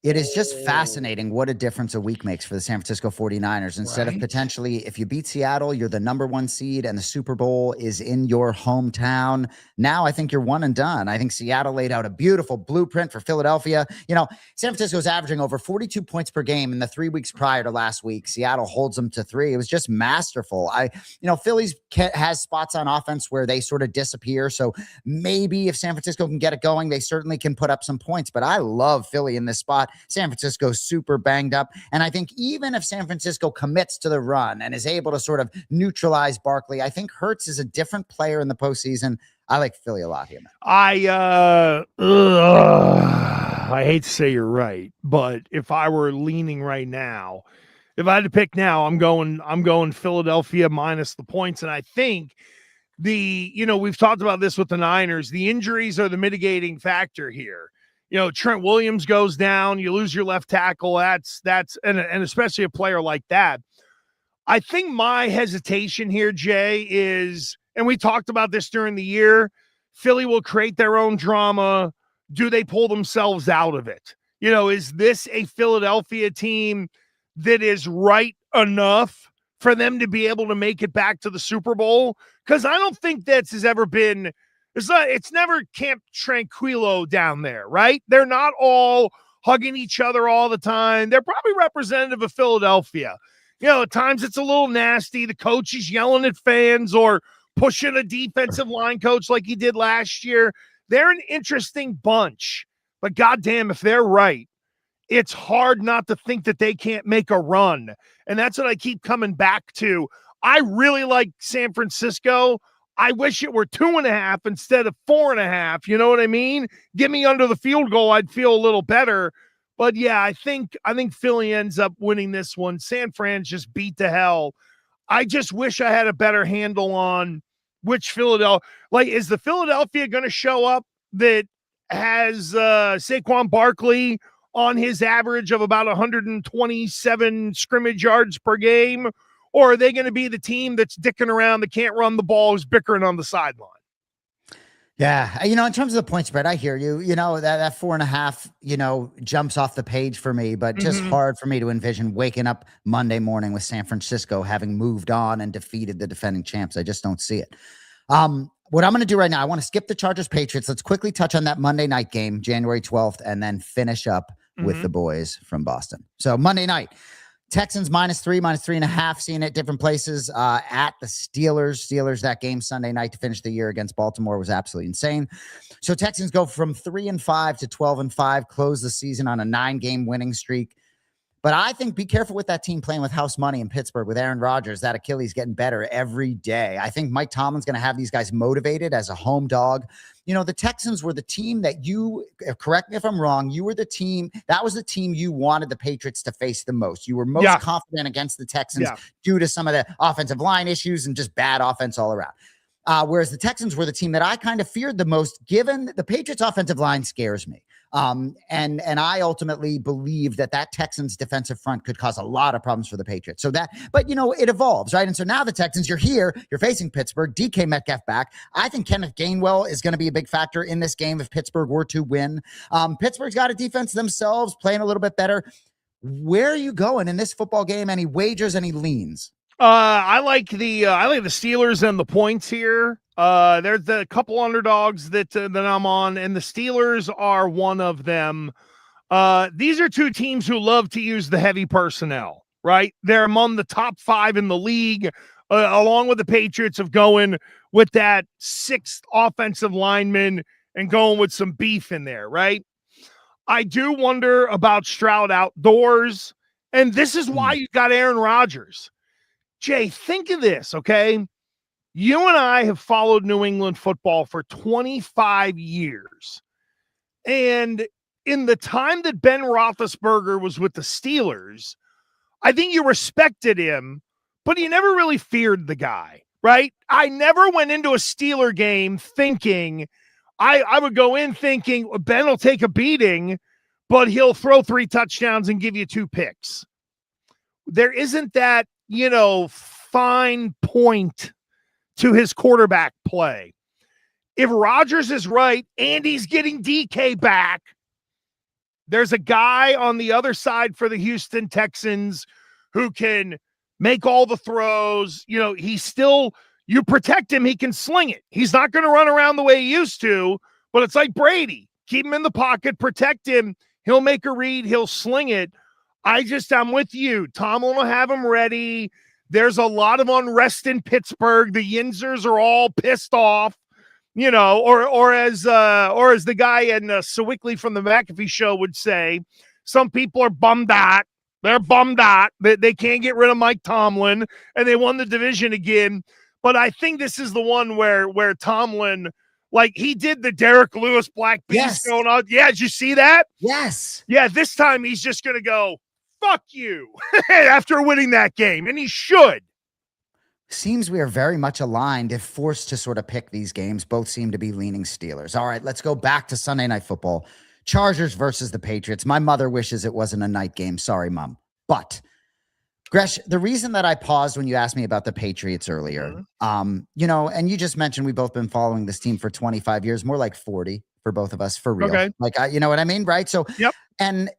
It is just fascinating what a difference a week makes for the San Francisco 49ers. Instead of potentially, if you beat Seattle, you're the number 1 seed and the Super Bowl is in your hometown. Now I think you're one and done. I think Seattle laid out a beautiful blueprint for Philadelphia. You know, San Francisco's averaging over 42 points per game in the 3 weeks prior to last week. Seattle holds them to 3. It was just masterful. Philly's has spots on offense where they sort of disappear. So maybe if San Francisco can get it going, they certainly can put up some points. But I love Philly in this spot. San Francisco's super banged up. And I think even if San Francisco commits to the run and is able to sort of neutralize Barkley, I think Hurts is a different player in the postseason. I like Philly a lot here, man. I hate to say you're right, but if I were leaning right now, if I had to pick now, I'm going Philadelphia minus the points. And I think we've talked about this with the Niners. The injuries are the mitigating factor here. Trent Williams goes down, you lose your left tackle. That's and especially a player like that. I think my hesitation here, Jay, is, and we talked about this during the year, Philly will create their own drama. Do they pull themselves out of it? Is this a Philadelphia team that is right enough for them to be able to make it back to the Super Bowl? Because I don't think this has ever been. It's never Camp Tranquilo down there, right? They're not all hugging each other all the time. They're probably representative of Philadelphia. At times it's a little nasty. The coach is yelling at fans or pushing a defensive line coach like he did last year. They're an interesting bunch. But goddamn, if they're right, it's hard not to think that they can't make a run. And that's what I keep coming back to. I really like San Francisco. I wish it were 2.5 instead of 4.5. You know what I mean? Give me under the field goal. I'd feel a little better. But yeah, I think Philly ends up winning this one. San Fran's just beat to hell. I just wish I had a better handle on which Philadelphia. Like, is the Philadelphia going to show up that has Saquon Barkley on his average of about 127 scrimmage yards per game? Or are they going to be the team that's dicking around, that can't run the ball, who's bickering on the sideline? Yeah. In terms of the point spread, I hear you. That 4.5, jumps off the page for me, but just hard for me to envision waking up Monday morning with San Francisco having moved on and defeated the defending champs. I just don't see it. What I'm going to do right now, I want to skip the Chargers Patriots. Let's quickly touch on that Monday night game, January 12th, and then finish up with the boys from Boston. So Monday night, Texans -3, -3.5, seeing it different places at the Steelers. Steelers, that game Sunday night to finish the year against Baltimore was absolutely insane. So Texans go from 3-5 to 12-5, close the season on a 9-game winning streak. But I think be careful with that team playing with house money in Pittsburgh with Aaron Rodgers. That Achilles getting better every day. I think Mike Tomlin's going to have these guys motivated as a home dog. The Texans were the team that correct me if I'm wrong, that was the team you wanted the Patriots to face the most. You were most confident against the Texans due to some of the offensive line issues and just bad offense all around. Whereas the Texans were the team that I kind of feared the most, given the Patriots offensive line scares me. And I ultimately believe that Texans defensive front could cause a lot of problems for the Patriots. But it evolves, right? And so now the Texans, you're facing Pittsburgh, DK Metcalf back. I think Kenneth Gainwell is going to be a big factor in this game if Pittsburgh were to win. Pittsburgh's got a defense themselves playing a little bit better. Where are you going in this football game? Any wagers, any leans? I like the Steelers and the points here. There's a couple underdogs that I'm on, and the Steelers are one of them. These are two teams who love to use the heavy personnel, right? They're among the top 5 in the league, along with the Patriots, of going with that 6th offensive lineman and going with some beef in there, right? I do wonder about Stroud outdoors, and this is why you got Aaron Rodgers. Jay, think of this, okay? You and I have followed New England football for 25 years. And in the time that Ben Roethlisberger was with the Steelers, I think you respected him, but you never really feared the guy, right? I never went into a Steeler game thinking, I would go in thinking Ben will take a beating, but he'll throw 3 touchdowns and give you 2 picks. There isn't that, fine point to his quarterback play. If Rodgers is right, Andy's getting DK back. There's a guy on the other side for the Houston Texans who can make all the throws. You protect him, he can sling it. He's not going to run around the way he used to, but it's like Brady. Keep him in the pocket, protect him. He'll make a read, he'll sling it. I'm with you. Tomlin will have him ready. There's a lot of unrest in Pittsburgh. The Yinzers are all pissed off, or as the guy in Sewickley from the McAfee show would say, some people are bummed out. They're bummed out that they can't get rid of Mike Tomlin, and they won the division again. But I think this is the one where Tomlin, like he did the Derek Lewis Black Beast going on. Yeah, did you see that? Yes. Yeah, this time he's just going to go, fuck you, after winning that game, and he should. Seems we are very much aligned. If forced to sort of pick these games, both seem to be leaning Steelers. All right, let's go back to Sunday Night Football. Chargers versus the Patriots. My mother wishes it wasn't a night game. Sorry, Mom. But Gresh, the reason that I paused when you asked me about the Patriots earlier, and you just mentioned we've both been following this team for 25 years, more like 40 for both of us, for real. Okay. Like, you know what I mean? Right. So, yep. And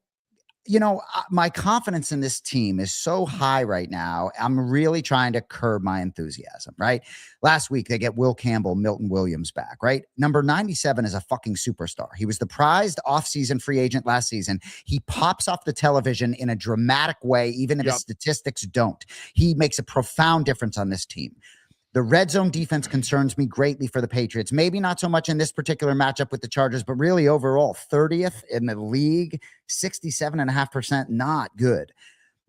my confidence in this team is so high right now. I'm really trying to curb my enthusiasm, right? Last week, they get Will Campbell, Milton Williams back, right? Number 97 is a fucking superstar. He was the prized offseason free agent last season. He pops off the television in a dramatic way, even if his statistics don't. He makes a profound difference on this team. The red zone defense concerns me greatly for the Patriots. Maybe not so much in this particular matchup with the Chargers, but really overall, 30th in the league, 67.5%, not good.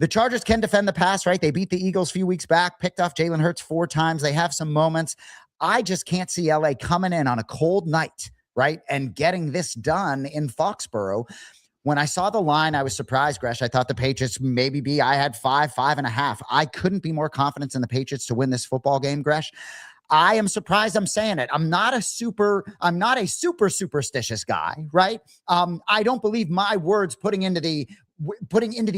The Chargers can defend the pass, right? They beat the Eagles a few weeks back, picked off Jalen Hurts 4 times. They have some moments. I just can't see LA coming in on a cold night, right, and getting this done in Foxborough. When I saw the line, I was surprised, Gresh. I thought the Patriots I had 5.5. I couldn't be more confident in the Patriots to win this football game, Gresh. I am surprised I'm saying it. I'm not a super superstitious guy, right? I don't believe my words putting into the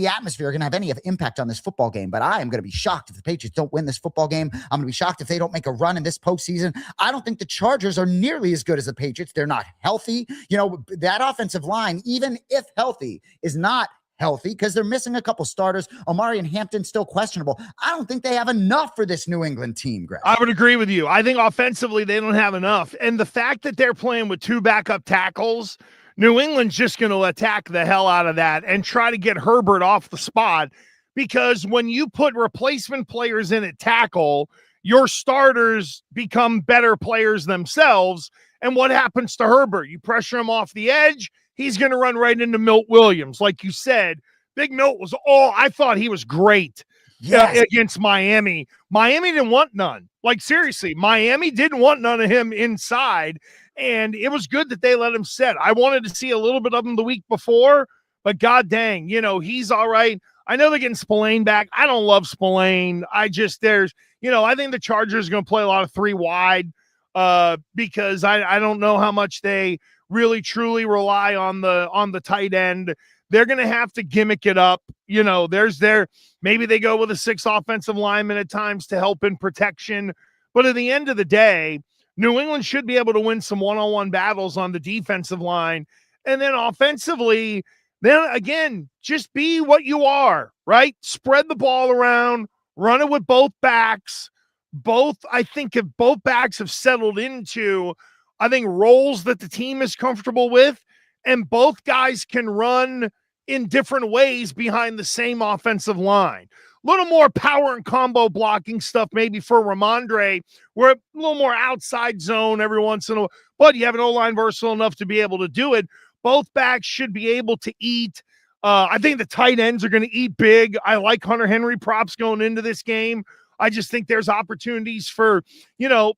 atmosphere are going to have any impact on this football game, but I am going to be shocked if the Patriots don't win this football game. I'm going to be shocked if they don't make a run in this postseason. I don't think the Chargers are nearly as good as the Patriots. They're not healthy. That offensive line, even if healthy, is not healthy because they're missing a couple starters. Omari and Hampton still questionable. I don't think they have enough for this New England team, Greg. I would agree with you. I think offensively they don't have enough. And the fact that they're playing with 2 backup tackles, New England's just going to attack the hell out of that and try to get Herbert off the spot, because when you put replacement players in at tackle, your starters become better players themselves. And what happens to Herbert? You pressure him off the edge, he's going to run right into Milt Williams. Like you said, Big Milt I thought he was great against Miami. Miami didn't want none. Like, seriously, Miami didn't want none of him inside. And it was good that they let him sit. I wanted to see a little bit of him the week before, but god dang, he's all right. I know they're getting Spillane back. I don't love Spillane. I think the Chargers are going to play a lot of 3 wide because I don't know how much they really truly rely on the tight end. They're going to have to gimmick it up. Maybe they go with a 6 offensive lineman at times to help in protection. But at the end of the day, New England should be able to win some one-on-one battles on the defensive line. And then offensively, then again, just be what you are, right? Spread the ball around, run it with both backs. I think if both backs have settled into, roles that the team is comfortable with, and both guys can run in different ways behind the same offensive line. A little more power and combo blocking stuff maybe for Rhamondre. We're a little more outside zone every once in a while, but you have an O-line versatile enough to be able to do it. Both backs should be able to eat. I think the tight ends are going to eat big. I like Hunter Henry props going into this game. I just think there's opportunities for,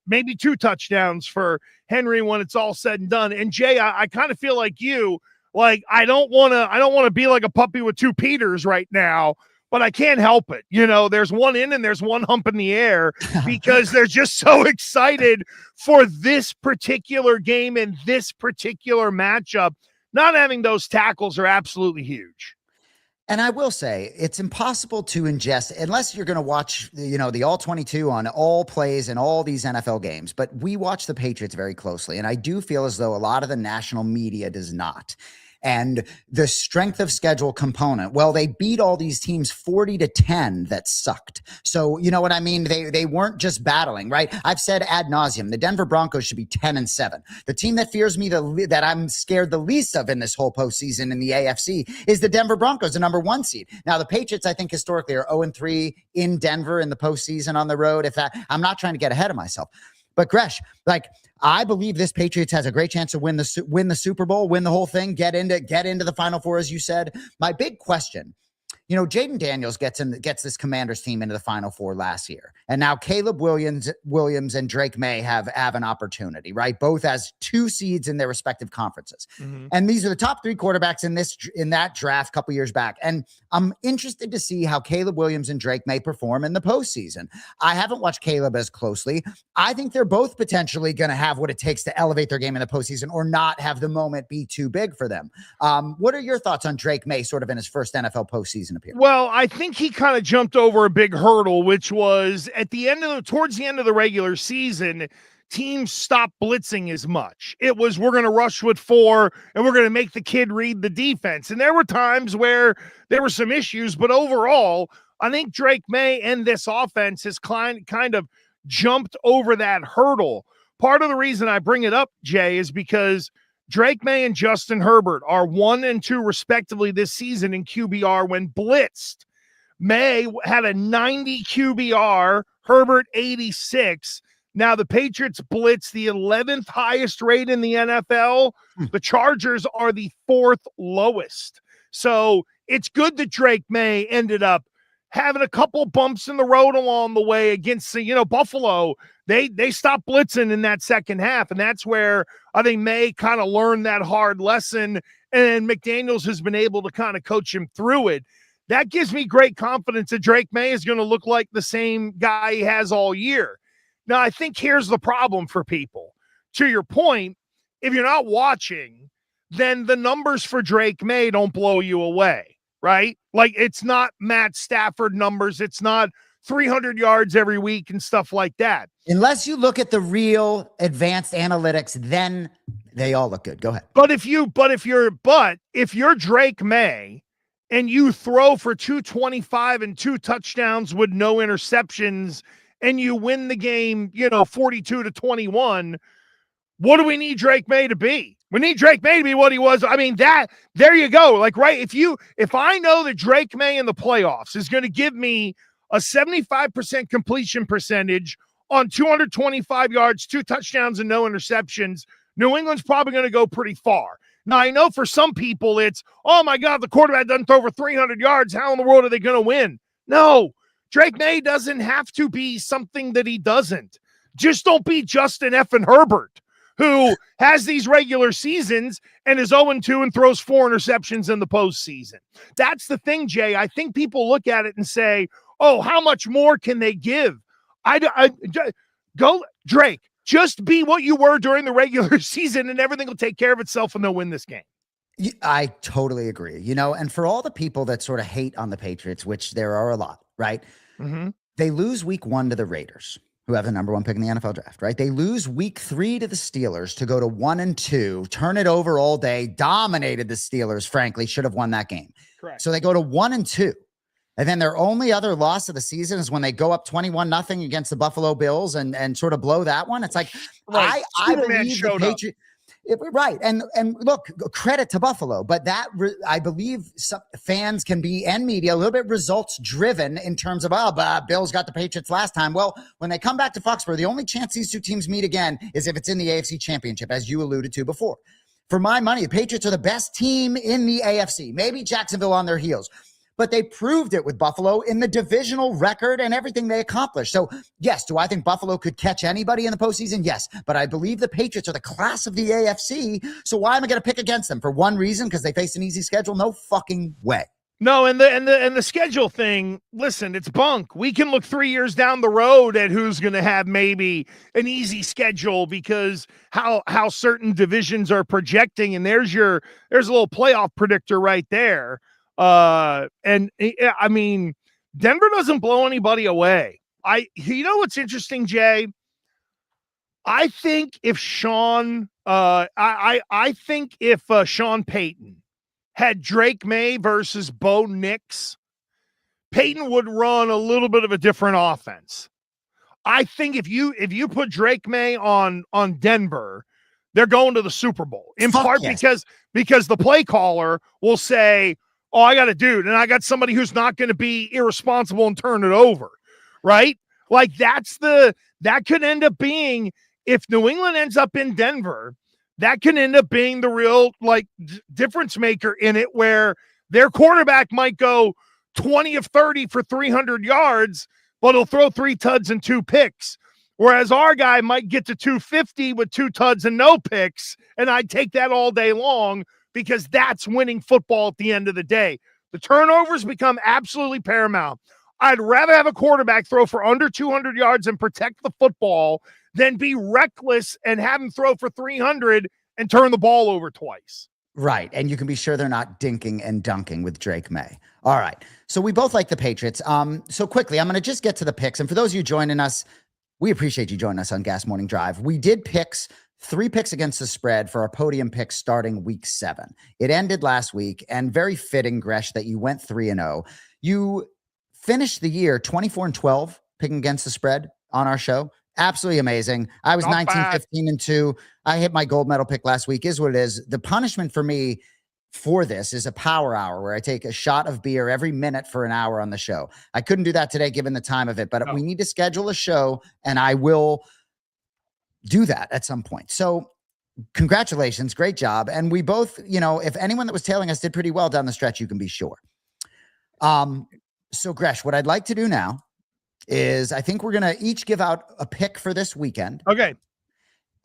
maybe 2 touchdowns for Henry when it's all said and done. And Jay, I kind of feel like you, like, I don't want to be like a puppy with 2 Peters right now, but I can't help it. There's one in and there's one hump in the air because they're just so excited for this particular game and this particular matchup. Not having those tackles are absolutely huge. And I will say it's impossible to ingest unless you're going to watch, the all 22 on all plays in all these NFL games. But we watch the Patriots very closely. And I do feel as though a lot of the national media does not. And the strength of schedule component, well, they beat all these teams 40-10 that sucked. So, you know what I mean? They weren't just battling, right? I've said ad nauseum, the Denver Broncos should be 10-7. The team that fears me, that I'm scared the least of in this whole postseason in the AFC is the Denver Broncos, the number 1 seed. Now, the Patriots, I think historically are 0-3 in Denver in the postseason on the road. I'm not trying to get ahead of myself. But Gresh, I believe this Patriots has a great chance to win the Super Bowl, win the whole thing, get into the Final Four, as you said. My big question, Jaden Daniels gets this Commanders team into the Final Four last year, and now Caleb Williams and Drake May have an opportunity, right? Both as 2 seeds in their respective conferences, and these are the top 3 quarterbacks in that draft a couple years back. And I'm interested to see how Caleb Williams and Drake May perform in the postseason. I haven't watched Caleb as closely. I think they're both potentially going to have what it takes to elevate their game in the postseason, or not have the moment be too big for them. What are your thoughts on Drake May, sort of in his first NFL postseason? Well, I think he kind of jumped over a big hurdle, which was towards the end of the regular season, teams stopped blitzing as much. It was, we're going to rush with 4 and we're going to make the kid read the defense. And there were times where there were some issues, but overall, I think Drake May and this offense has kind of jumped over that hurdle. Part of the reason I bring it up, Jay, is because Drake May and Justin Herbert are 1 and 2 respectively this season in QBR when blitzed. May had a 90 QBR, Herbert 86. Now the Patriots blitz the 11th highest rate in the NFL. The Chargers are the 4th lowest. So it's good that Drake May ended up having a couple bumps in the road along the way against, Buffalo. They stopped blitzing in that second half, and that's where I think May kind of learned that hard lesson, and McDaniels has been able to kind of coach him through it. That gives me great confidence that Drake May is going to look like the same guy he has all year. Now, I think here's the problem for people. To your point, if you're not watching, then the numbers for Drake May don't blow you away, right? Like, it's not Matt Stafford numbers. It's not 300 yards every week and stuff like that. Unless you look at the real advanced analytics, then they all look good. Go ahead. But if you're Drake May and you throw for 225 and 2 touchdowns with no interceptions and you win the game, 42-21, what do we need Drake May to be? We need Drake May to be what he was. I mean, there you go. Like, right. If I know that Drake May in the playoffs is going to give me a 75% completion percentage on 225 yards, 2 touchdowns and no interceptions, New England's probably going to go pretty far. Now, I know for some people it's, oh my God, the quarterback doesn't throw over 300 yards. How in the world are they going to win? No, Drake May doesn't have to be something that he doesn't. Just don't be Justin effing Herbert, who has these regular seasons and is 0-2 and throws 4 interceptions in the postseason. That's the thing, Jay. I think people look at it and say, oh, how much more can they give? Go, Drake, just be what you were during the regular season and everything will take care of itself and they'll win this game. I totally agree. And for all the people that sort of hate on the Patriots, which there are a lot, right? Mm-hmm. They lose week 1 to the Raiders, who have the number 1 pick in the NFL draft, right? They lose week 3 to the Steelers to go to 1-2, turn it over all day, dominated the Steelers, frankly, should have won that game. Correct. So they go to 1-2. And then their only other loss of the season is when they go up 21-0 against the Buffalo Bills and sort of blow that one. It's like, right. I believe the Patriots. Right. And look, credit to Buffalo, but I believe some fans can be, and media, a little bit results driven in terms of, Bills got the Patriots last time. Well, when they come back to Foxborough, the only chance these two teams meet again is if it's in the AFC Championship, as you alluded to before. For my money, the Patriots are the best team in the AFC, maybe Jacksonville on their heels. But they proved it with Buffalo in the divisional record and everything they accomplished. So, yes, do I think Buffalo could catch anybody in the postseason? Yes, but I believe the Patriots are the class of the AFC. So why am I going to pick against them? For one reason, because they face an easy schedule? No fucking way. No, and the schedule thing, listen, it's bunk. We can look 3 years down the road at who's going to have maybe an easy schedule because how certain divisions are projecting, and there's a little playoff predictor right there. And I mean, Denver doesn't blow anybody away. You know what's interesting, Jay? I think if Sean Payton had Drake May versus Bo Nix, Payton would run a little bit of a different offense. I think if you put Drake May on Denver, they're going to the Super Bowl. In part because the play caller will say, oh, I got a dude, and I got somebody who's not going to be irresponsible and turn it over, right? Like that could end up being, if New England ends up in Denver, that can end up being the real difference maker in it, where their quarterback might go 20 of 30 for 300 yards, but he'll throw 3 tuds and 2 picks. Whereas our guy might get to 250 with 2 tuds and no picks, and I'd take that all day long, because that's winning football at the end of the day. The turnovers become absolutely paramount. I'd rather have a quarterback throw for under 200 yards and protect the football than be reckless and have him throw for 300 and turn the ball over twice. Right. And you can be sure they're not dinking and dunking with Drake May. All right. So we both like the Patriots. So quickly, I'm going to just get to the picks. And for those of you joining us, we appreciate you joining us on Gas Morning Drive. We did 3 picks against the spread for our podium picks starting week 7. It ended last week, and very fitting, Gresh, that you went 3-0. You finished the year 24-12 picking against the spread on our show. Absolutely amazing. I was 19-15-2. I hit my gold medal pick last week, is what it is. The punishment for me for this is a power hour where I take a shot of beer every minute for an hour on the show. I couldn't do that today given the time of it, but we need to schedule a show, and I will do that at some point. So congratulations. Great job. And we both, if anyone that was tailing us did pretty well down the stretch, you can be sure. So Gresh, what I'd like to do now is I think we're going to each give out a pick for this weekend. Okay.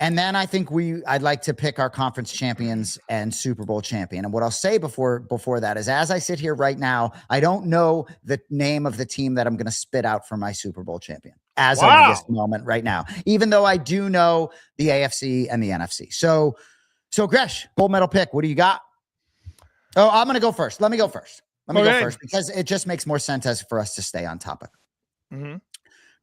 And then I think I'd like to pick our conference champions and Super Bowl champion. And what I'll say before that is, as I sit here right now, I don't know the name of the team that I'm going to spit out for my Super Bowl champion as of this moment right now, even though I do know the AFC and the NFC. So Gresh, gold medal pick. What do you got? Oh, I'm going to go first. Let me go first because it just makes more sense for us to stay on topic. Mm-hmm.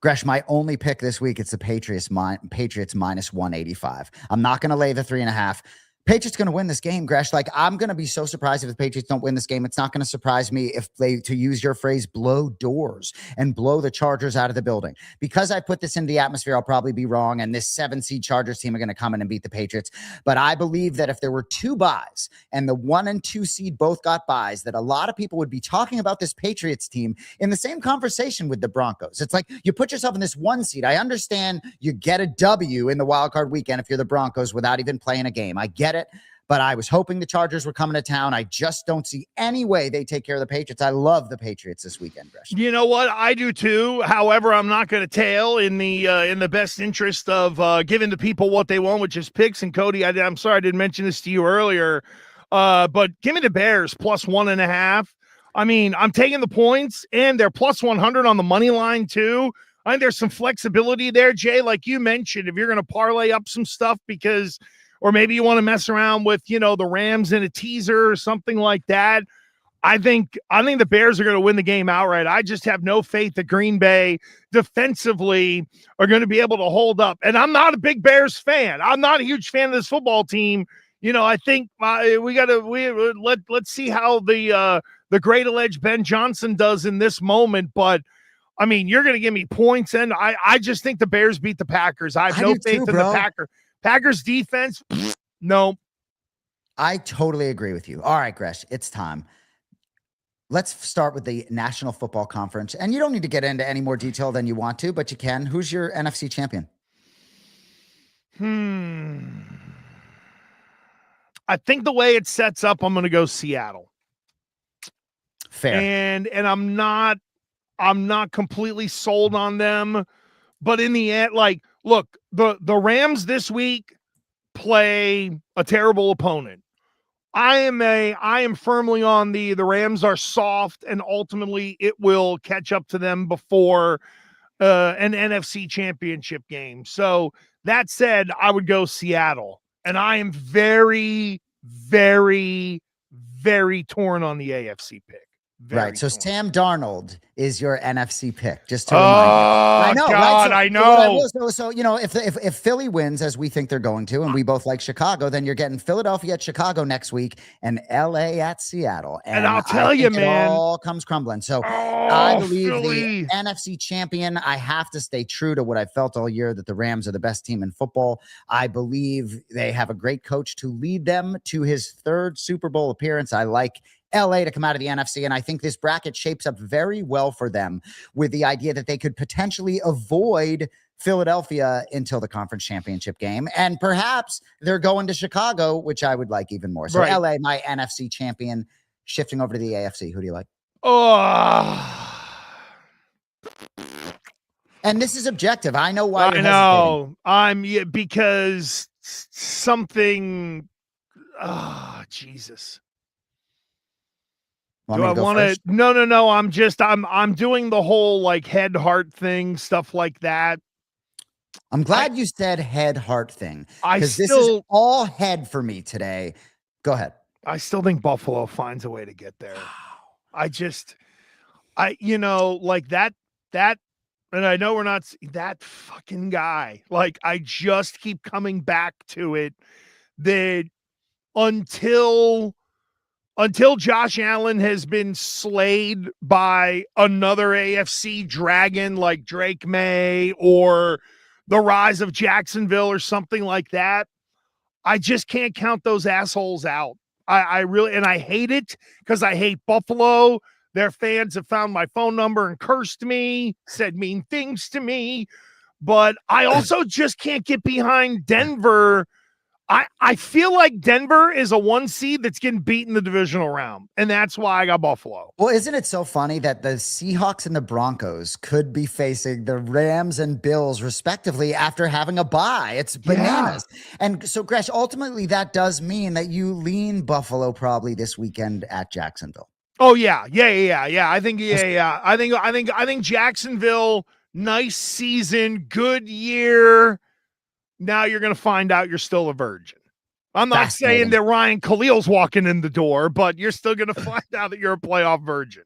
Gresh, my only pick this week, it's the Patriots minus 185. I'm not going to lay the 3.5. Patriots going to win this game, Gresh. I'm going to be so surprised if the Patriots don't win this game. It's not going to surprise me if they, to use your phrase, blow doors and blow the Chargers out of the building. Because I put this in the atmosphere, I'll probably be wrong, and this 7-seed Chargers team are going to come in and beat the Patriots. But I believe that if there were 2 buys and the 1 and 2 seed both got buys, that a lot of people would be talking about this Patriots team in the same conversation with the Broncos. It's like you put yourself in this 1 seed. I understand you get a W in the wild card weekend if you're the Broncos without even playing a game. I get it, but I was hoping the Chargers were coming to town. I just don't see any way they take care of the Patriots. I love the Patriots this weekend, Gresh. You know what? I do too. However, I'm not going to tail in the best interest of giving the people what they want, which is picks. And Cody, I'm sorry I didn't mention this to you earlier, but give me the Bears plus 1.5. I mean, I'm taking the points, and they're plus 100 on the money line too. I think there's some flexibility there, Jay, like you mentioned, if you're going to parlay up some stuff because – or maybe you want to mess around with, the Rams in a teaser or something like that. I think the Bears are going to win the game outright. I just have no faith that Green Bay defensively are going to be able to hold up. And I'm not a big Bears fan. I'm not a huge fan of this football team. I think let's see how the great alleged Ben Johnson does in this moment. But I mean, you're going to give me points, and I just think the Bears beat the Packers. I have no faith in the Packers. Packers defense, No. I totally agree with you. All right, Gresh, it's time. Let's start with the National Football Conference. And you don't need to get into any more detail than you want to, but you can. Who's your NFC champion? I think the way it sets up, I'm going to go Seattle. Fair. And I'm not completely sold on them, but in the end, like, look, the Rams this week play a terrible opponent. I am firmly on the Rams are soft, and ultimately it will catch up to them before an NFC championship game. So that said, I would go Seattle, and I am very, very, very torn on the AFC pick. Right. So torn. Sam Darnold is your NFC pick. Just to remind you. I know. God, right? I know. So if Philly wins, as we think they're going to, and we both like Chicago, then you're getting Philadelphia at Chicago next week and LA at Seattle. And I'll tell you, man, it all comes crumbling. So I believe Philly. the NFC champion. I have to stay true to what I felt all year, that the Rams are the best team in football. I believe they have a great coach to lead them to his third Super Bowl appearance. I like LA to come out of the NFC. And I think this bracket shapes up very well for them, with the idea that they could potentially avoid Philadelphia until the conference championship game. And perhaps they're going to Chicago, which I would like even more. So right. LA, my NFC champion. Shifting over to the AFC. Who do you like? And this is objective. I know why. I know. Because something. Jesus. Do I want to? No. I'm doing the whole like head heart thing, stuff like that. I'm glad you said head heart thing, because this is all head for me today. Go ahead. I still think Buffalo finds a way to get there. Like that, and I know we're not that fucking guy. Like, I just keep coming back to it that until Josh Allen has been slayed by another AFC dragon like Drake May or the rise of Jacksonville or something like that, I just can't count those assholes out. I really, and I hate it because I hate Buffalo. Their fans have found my phone number and cursed me, said mean things to me, but I also just can't get behind Denver. I feel like Denver is a 1 seed that's getting beat in the divisional round, and that's why I got Buffalo. Well, isn't it so funny that the Seahawks and the Broncos could be facing the Rams and Bills, respectively, after having a bye? It's bananas. Yeah. And so, Gresh, ultimately, that does mean that you lean Buffalo probably this weekend at Jacksonville. Oh, yeah. I think Jacksonville, nice season, good year. Now you're going to find out you're still a virgin. I'm not saying that Ryan Khalil's walking in the door, but you're still going to find out that you're a playoff virgin.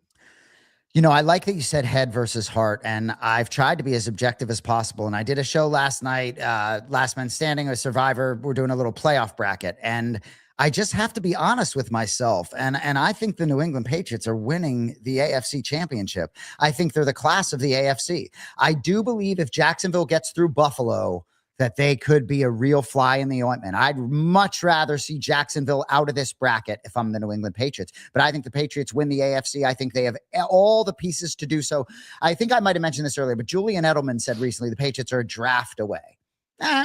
You know, I like that you said head versus heart, and I've tried to be as objective as possible. And I did a show last night, Last Man Standing or Survivor. We're doing a little playoff bracket, and I just have to be honest with myself. And I think the New England Patriots are winning the AFC championship. I think they're the class of the AFC. I do believe if Jacksonville gets through Buffalo, that they could be a real fly in the ointment. I'd much rather see Jacksonville out of this bracket if I'm the New England Patriots. But I think the Patriots win the AFC. I think they have all the pieces to do so. I think I might have mentioned this earlier, but Julian Edelman said recently the Patriots are a draft away.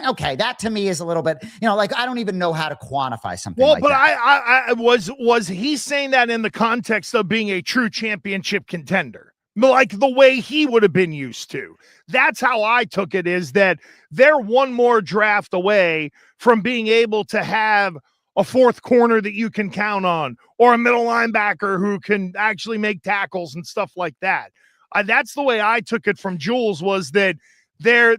Okay, that to me is a little bit, like I don't even know how to quantify something like that. Well, but was he saying that in the context of being a true championship contender? Like the way he would have been used to. That's how I took it, is that they're one more draft away from being able to have a fourth corner that you can count on, or a middle linebacker who can actually make tackles and stuff like that. That's the way I took it from Jules, was that they're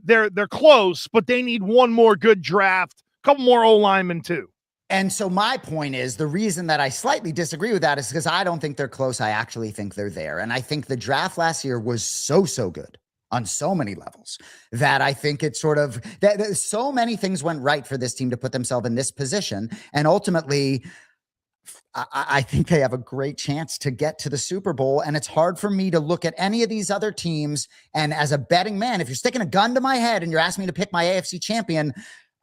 close, but they need one more good draft, a couple more O-linemen too. And so my point is, the reason that I slightly disagree with that is because I don't think they're close. I actually think they're there. And I think the draft last year was so good on so many levels that I think it's sort of that so many things went right for this team to put themselves in this position. And ultimately, I think they have a great chance to get to the Super Bowl. And it's hard for me to look at any of these other teams. And as a betting man, if you're sticking a gun to my head and you're asking me to pick my AFC champion,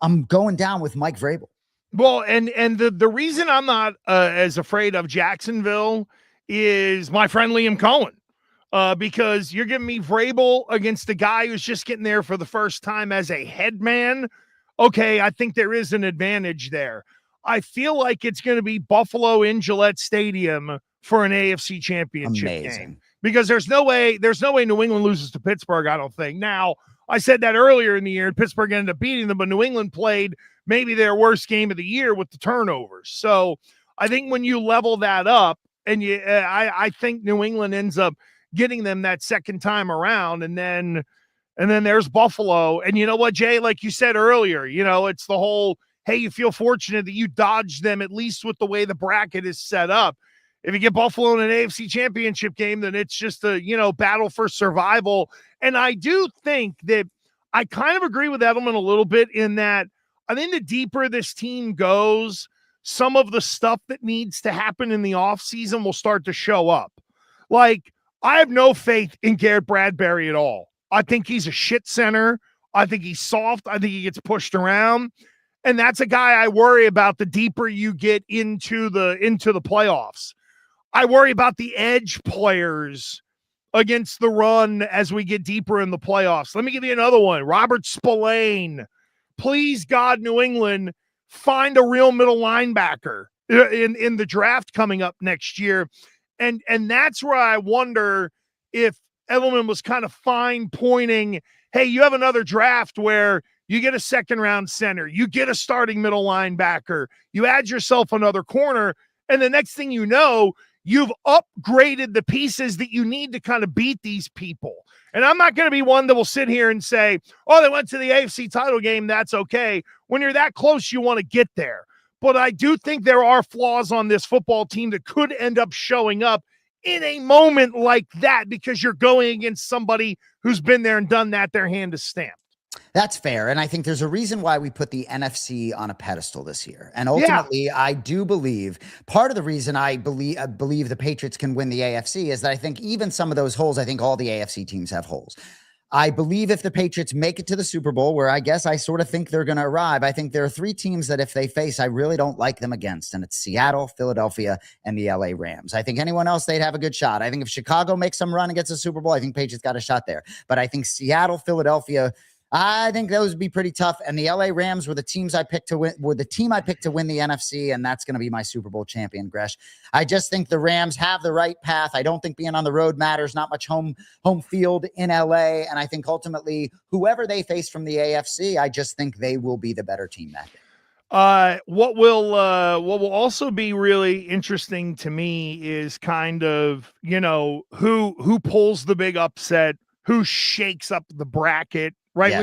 I'm going down with Mike Vrabel. Well, and the reason I'm not as afraid of Jacksonville is my friend Liam Cohen, because you're giving me Vrabel against a guy who's just getting there for the first time as a head man. Okay, I think there is an advantage there. I feel like it's going to be Buffalo in Gillette Stadium for an AFC Championship game, because there's no way New England loses to Pittsburgh, I don't think. Now, I said that earlier in the year, and Pittsburgh ended up beating them, but New England played maybe their worst game of the year with the turnovers. So I think when you level that up, and I think New England ends up getting them that second time around, and then there's Buffalo. And you know what, Jay, like you said earlier, it's the whole, hey, you feel fortunate that you dodged them, at least with the way the bracket is set up. If you get Buffalo in an AFC Championship game, then it's just a, battle for survival. And I do think that I kind of agree with Edelman a little bit in that I think the deeper this team goes, some of the stuff that needs to happen in the offseason will start to show up. Like, I have no faith in Garrett Bradbury at all. I think he's a shit center. I think he's soft. I think he gets pushed around. And that's a guy I worry about the deeper you get into the playoffs. I worry about the edge players against the run as we get deeper in the playoffs. Let me give you another one. Robert Spillane. Please, God, New England, find a real middle linebacker in the draft coming up next year. And that's where I wonder if Edelman was kind of fine pointing, hey, you have another draft where you get a second-round center, you get a starting middle linebacker, you add yourself another corner, and the next thing you know, you've upgraded the pieces that you need to kind of beat these people. And I'm not going to be one that will sit here and say, oh, they went to the AFC title game, that's okay. When you're that close, you want to get there. But I do think there are flaws on this football team that could end up showing up in a moment like that, because you're going against somebody who's been there and done that. Their hand is stamped. That's fair. And I think there's a reason why we put the NFC on a pedestal this year. And ultimately, I do believe part of the reason I believe the Patriots can win the AFC is that I think even some of those holes, I think all the AFC teams have holes. I believe if the Patriots make it to the Super Bowl, where I guess I sort of think they're going to arrive, I think there are three teams that if they face, I really don't like them against. And it's Seattle, Philadelphia, and the LA Rams. I think anyone else, they'd have a good shot. I think if Chicago makes some run and gets a Super Bowl, I think Patriots got a shot there. But I think Seattle, Philadelphia, I think those would be pretty tough. And the LA Rams were the team I picked to win the NFC, and that's going to be my Super Bowl champion, Gresh. I just think the Rams have the right path. I don't think being on the road matters, not much home field in LA. And I think ultimately, whoever they face from the AFC, I just think they will be the better team that day. What will also be really interesting to me is kind of, who pulls the big upset, who shakes up the bracket. Right. Yes.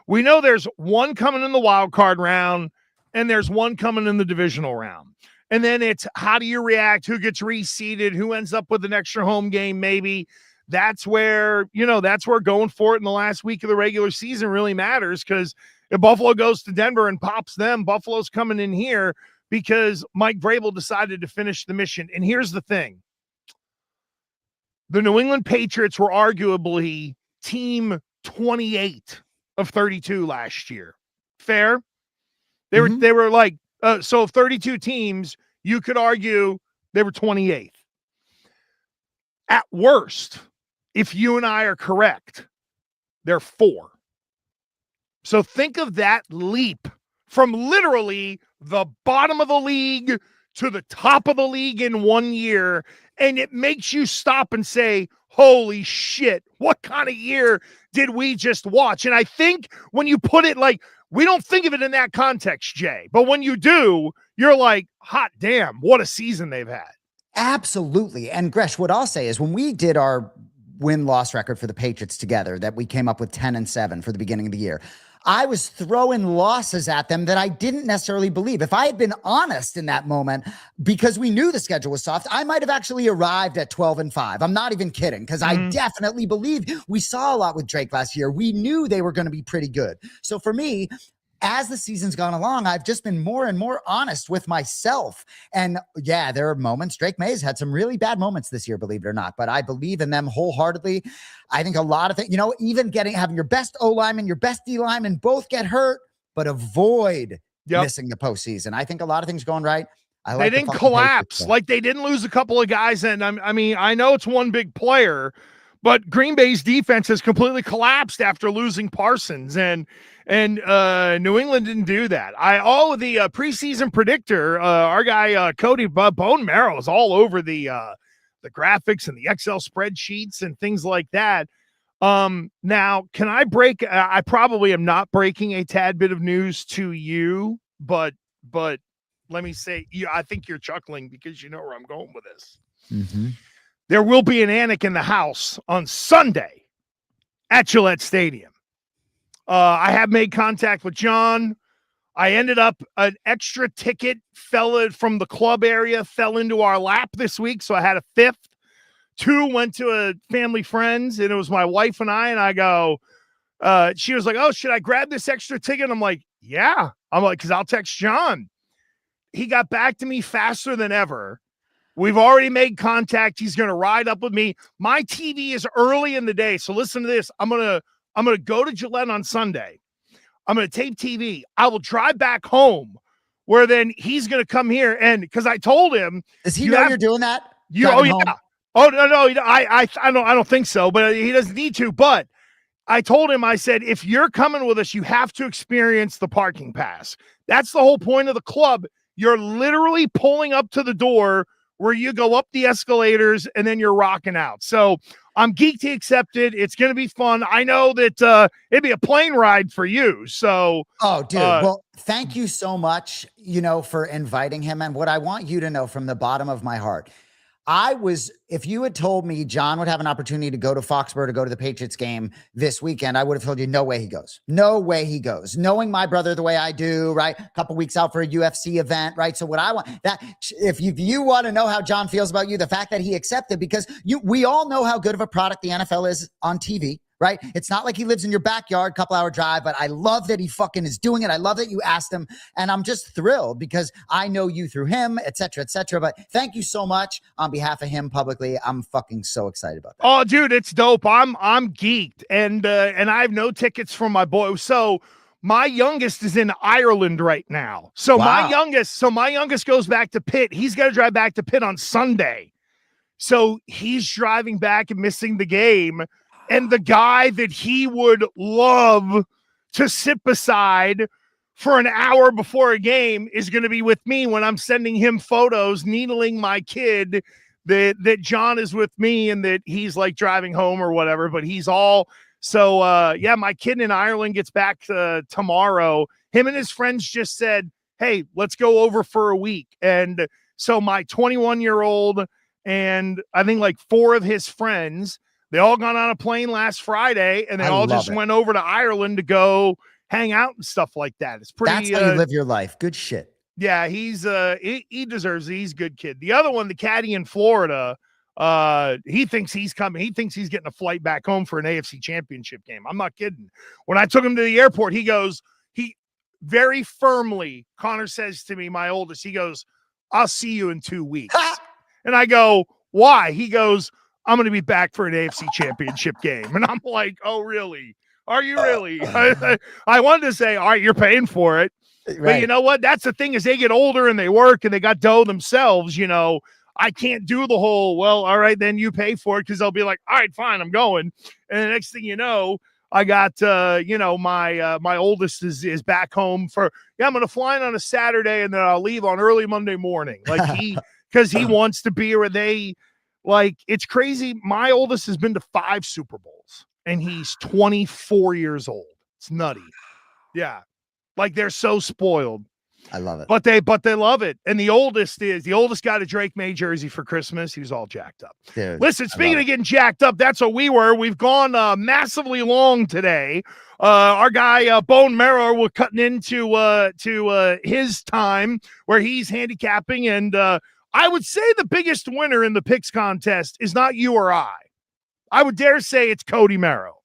We know there's one coming in the wild card round, and there's one coming in the divisional round. And then it's how do you react? Who gets reseeded? Who ends up with an extra home game? Maybe that's where going for it in the last week of the regular season really matters, because if Buffalo goes to Denver and pops them, Buffalo's coming in here because Mike Vrabel decided to finish the mission. And here's the thing. The New England Patriots were arguably team 28 of 32 last year. Fair? They were like, so of 32 teams, you could argue they were 28th. At worst, if you and I are correct, they're 4. So think of that leap from literally the bottom of the league to the top of the league in 1 year. And it makes you stop and say, holy shit, what kind of year did we just watch? And I think when you put it like, we don't think of it in that context, Jay, but when you do, you're like, hot damn, what a season they've had. Absolutely. And Gresh, what I'll say is when we did our win-loss record for the Patriots together, that we came up with 10-7 for the beginning of the year, I was throwing losses at them that I didn't necessarily believe. If I had been honest in that moment, because we knew the schedule was soft, I might have actually arrived at 12-5. I'm not even kidding, because I definitely believed. We saw a lot with Drake last year. We knew they were going to be pretty good. So for me, as the season's gone along, I've just been more and more honest with myself. And yeah, there are moments. Drake May's had some really bad moments this year, believe it or not, but I believe in them wholeheartedly. I think a lot of things, even having your best O lineman, your best D lineman both get hurt, but avoid missing the postseason. I think a lot of things going right. They didn't collapse. Like, they didn't lose a couple of guys. And I mean, I know it's one big player, but Green Bay's defense has completely collapsed after losing Parsons, and New England didn't do that. The preseason predictor, our guy Cody Bone Marrow, is all over the graphics and the Excel spreadsheets and things like that. Now, can I break? I probably am not breaking a tad bit of news to you, but let me say, I think you're chuckling because you know where I'm going with this. Mm-hmm. There will be an Anik in the house on Sunday at Gillette Stadium. I have made contact with John. I ended up, an extra ticket fell from the club area, fell into our lap this week, so I had a fifth. 2 went to a family friend's, and it was my wife and I go, she was like, oh, should I grab this extra ticket? I'm like, yeah. I'm like, because I'll text John. He got back to me faster than ever. We've already made contact. He's going to ride up with me. My TV is early in the day, so listen to this. I'm going to go to Gillette on Sunday. I'm going to tape TV. I will drive back home, where then he's going to come here, and because I told him, does he know you're doing that? Oh yeah. Oh no, I don't think so, but he doesn't need to. But I told him, I said, if you're coming with us, you have to experience the parking pass. That's the whole point of the club. You're literally pulling up to the door where you go up the escalators and then you're rocking out. So I'm geeked to accept it. It's going to be fun. I know that it'd be a plane ride for you. So, oh, dude. Well, thank you so much, for inviting him. And what I want you to know from the bottom of my heart, if you had told me John would have an opportunity to go to Foxborough to go to the Patriots game this weekend, I would have told you, no way he goes. No way he goes. Knowing my brother the way I do, right? A couple weeks out for a UFC event, right? So what I want, that if you want to know how John feels about you, the fact that he accepted, because we all know how good of a product the NFL is on TV. Right? It's not like he lives in your backyard, couple hour drive, but I love that he fucking is doing it. I love that you asked him, and I'm just thrilled because I know you through him, et cetera, et cetera. But thank you so much on behalf of him publicly. I'm fucking so excited about that. Oh, dude, it's dope. I'm geeked, and I have no tickets from my boy. So my youngest is in Ireland right now. So wow. my youngest goes back to Pitt. He's got to drive back to Pitt on Sunday. So he's driving back and missing the game. And the guy that he would love to sit beside for an hour before a game is going to be with me when I'm sending him photos, needling my kid, that John is with me and that he's like driving home or whatever. But he's all so, my kid in Ireland gets back tomorrow. Him and his friends just said, hey, let's go over for a week. And so my 21-year-old and I think like 4 of his friends, they all got on a plane last Friday, and they all just went over to Ireland to go hang out and stuff like that. It's pretty. That's how you live your life. Good shit. Yeah, he's he deserves it. He's a good kid. The other one, the caddy in Florida, he thinks he's coming. He thinks he's getting a flight back home for an AFC Championship game. I'm not kidding. When I took him to the airport, he very firmly, Connor says to me, my oldest, he goes, I'll see you in 2 weeks. And I go, why? He goes, I'm going to be back for an AFC Championship game. And I'm like, oh, really? Are you really? I wanted to say, all right, you're paying for it. Right. But you know what? That's the thing, is they get older and they work and they got dough themselves. I can't do the whole, well, all right, then you pay for it, because they'll be like, all right, fine, I'm going. And the next thing you know, I got, my oldest is back home I'm going to fly in on a Saturday and then I'll leave on early Monday morning. Like because he wants to be where they, like, it's crazy. My oldest has been to 5 Super Bowls and he's 24 years old. It's nutty. Yeah. Like, they're so spoiled. I love it. But they love it. And the oldest got a Drake May jersey for Christmas. He was all jacked up. Dude, listen, speaking of getting jacked up, that's what we were. We've gone massively long today. Our guy Bone Marrow, we're cutting into his time where he's handicapping, and I would say the biggest winner in the picks contest is not you or I. I would dare say it's Cody Marrow.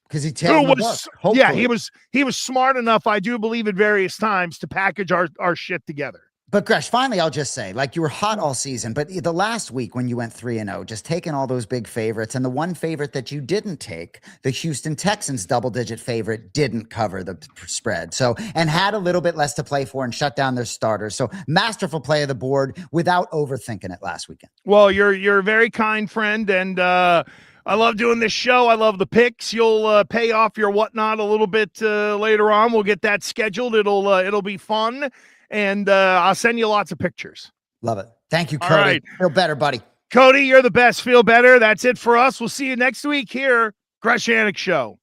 Because he was smart enough, I do believe, at various times to package our shit together. But Gresh, finally, I'll just say, like, you were hot all season, but the last week when you went 3-0, just taking all those big favorites, and the one favorite that you didn't take, the Houston Texans double-digit favorite, didn't cover the spread. So, and had a little bit less to play for and shut down their starters. So, masterful play of the board without overthinking it last weekend. Well, you're a very kind friend, and I love doing this show. I love the picks. You'll pay off your whatnot a little bit later on. We'll get that scheduled. It'll be fun. And I'll send you lots of pictures. Love it. Thank you, Cody. All right. Feel better, buddy. Cody, you're the best. Feel better. That's it for us. We'll see you next week here, Gresh Anik Show.